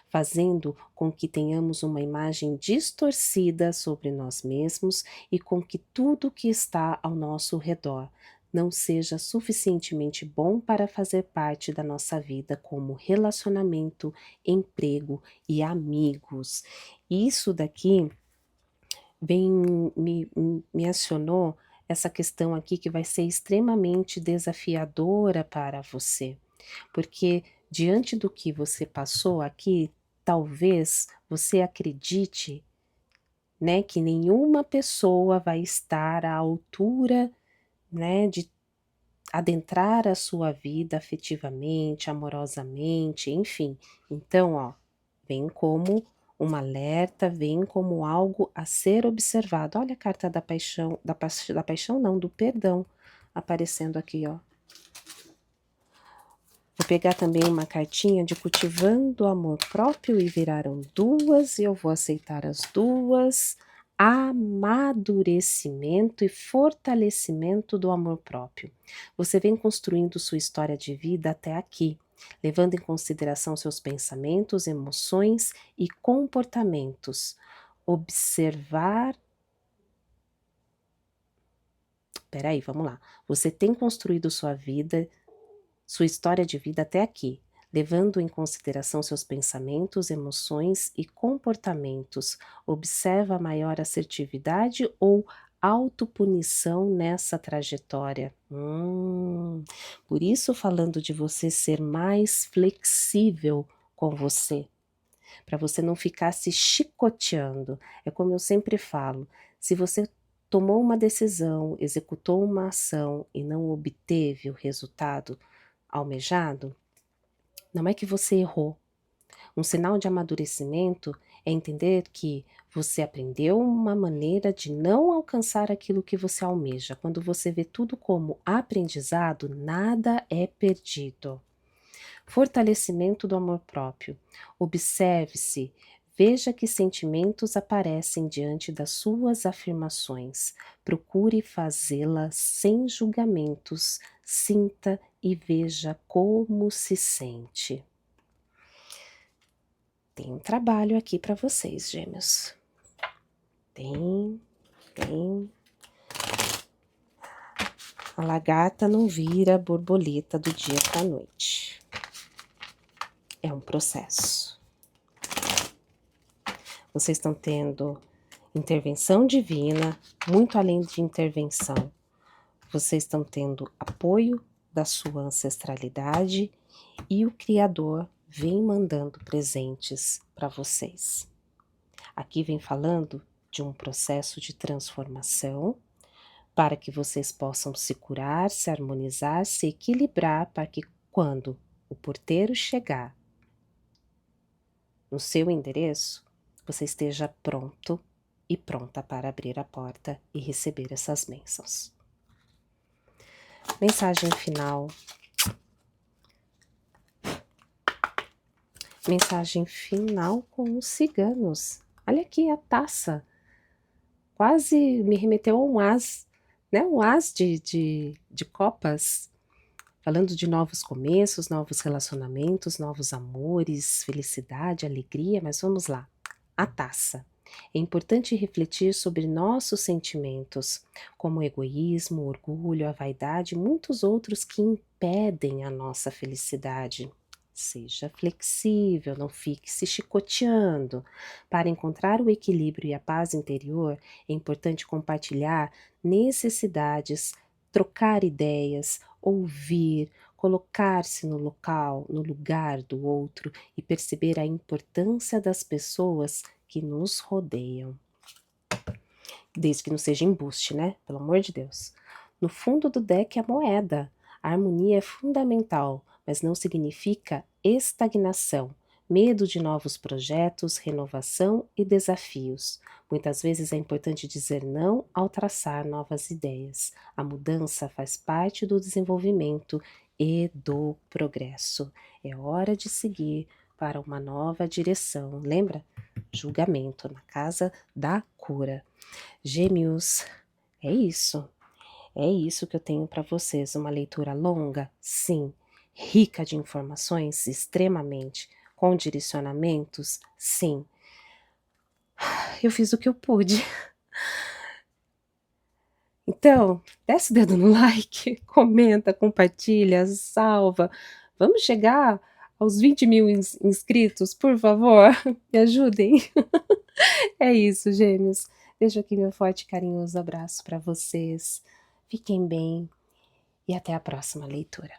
fazendo com que tenhamos uma imagem distorcida sobre nós mesmos e com que tudo que está ao nosso redor não seja suficientemente bom para fazer parte da nossa vida, como relacionamento, emprego e amigos. Isso daqui me acionou essa questão aqui que vai ser extremamente desafiadora para você, porque diante do que você passou aqui, talvez você acredite, né, que nenhuma pessoa vai estar à altura, né, de adentrar a sua vida afetivamente, amorosamente, enfim. Então, ó, vem como um alerta, vem como algo a ser observado. Olha a carta da paixão, da paixão não, do perdão aparecendo aqui, ó. Vou pegar também uma cartinha de cultivando o amor próprio e viraram duas, e eu vou aceitar as duas. Amadurecimento e fortalecimento do amor próprio. Você vem construindo sua história de vida até aqui, levando em consideração seus pensamentos, emoções e comportamentos. Observar. Peraí, vamos lá. Você tem construído sua vida, sua história de vida até aqui, levando em consideração seus pensamentos, emoções e comportamentos. Observa maior assertividade ou autopunição nessa trajetória. Por isso, falando de você ser mais flexível com você, para você não ficar se chicoteando. É como eu sempre falo, se você tomou uma decisão, executou uma ação e não obteve o resultado almejado, não é que você errou. Um sinal de amadurecimento é entender que você aprendeu uma maneira de não alcançar aquilo que você almeja. Quando você vê tudo como aprendizado, nada é perdido. Fortalecimento do amor próprio. Observe-se, veja que sentimentos aparecem diante das suas afirmações. Procure fazê-las sem julgamentos. Sinta e veja como se sente. Tem um trabalho aqui para vocês, gêmeos. Tem. A lagarta não vira borboleta do dia para a noite. É um processo. Vocês estão tendo intervenção divina, muito além de intervenção. Vocês estão tendo apoio da sua ancestralidade e o Criador vem mandando presentes para vocês. Aqui vem falando de um processo de transformação para que vocês possam se curar, se harmonizar, se equilibrar para que quando o porteiro chegar no seu endereço, você esteja pronto e pronta para abrir a porta e receber essas bênçãos. Mensagem final. Mensagem final com os ciganos. Olha aqui a taça. Quase me remeteu a um as, né? Um as de copas. Falando de novos começos, novos relacionamentos, novos amores, felicidade, alegria, mas vamos lá. A taça. É importante refletir sobre nossos sentimentos, como o egoísmo, o orgulho, a vaidade e muitos outros que impedem a nossa felicidade. Seja flexível, não fique se chicoteando. Para encontrar o equilíbrio e a paz interior, é importante compartilhar necessidades, trocar ideias, ouvir, colocar-se no lugar do outro e perceber a importância das pessoas que nos rodeiam. Desde que não seja embuste, né? Pelo amor de Deus. No fundo do deck a moeda. A harmonia é fundamental, mas não significa estagnação. Medo de novos projetos, renovação e desafios. Muitas vezes é importante dizer não ao traçar novas ideias. A mudança faz parte do desenvolvimento e do progresso. É hora de seguir para uma nova direção. Lembra? Julgamento na casa da cura. Gêmeos, é isso. É isso que eu tenho para vocês. Uma leitura longa? Sim. Rica de informações? Extremamente. Com direcionamentos? Sim. Eu fiz o que eu pude. Então, desce o dedo no like, comenta, compartilha, salva. Vamos chegar aos 20 mil inscritos, por favor? Me ajudem. É isso, gêmeos. Deixo aqui meu forte e carinhoso abraço para vocês. Fiquem bem e até a próxima leitura.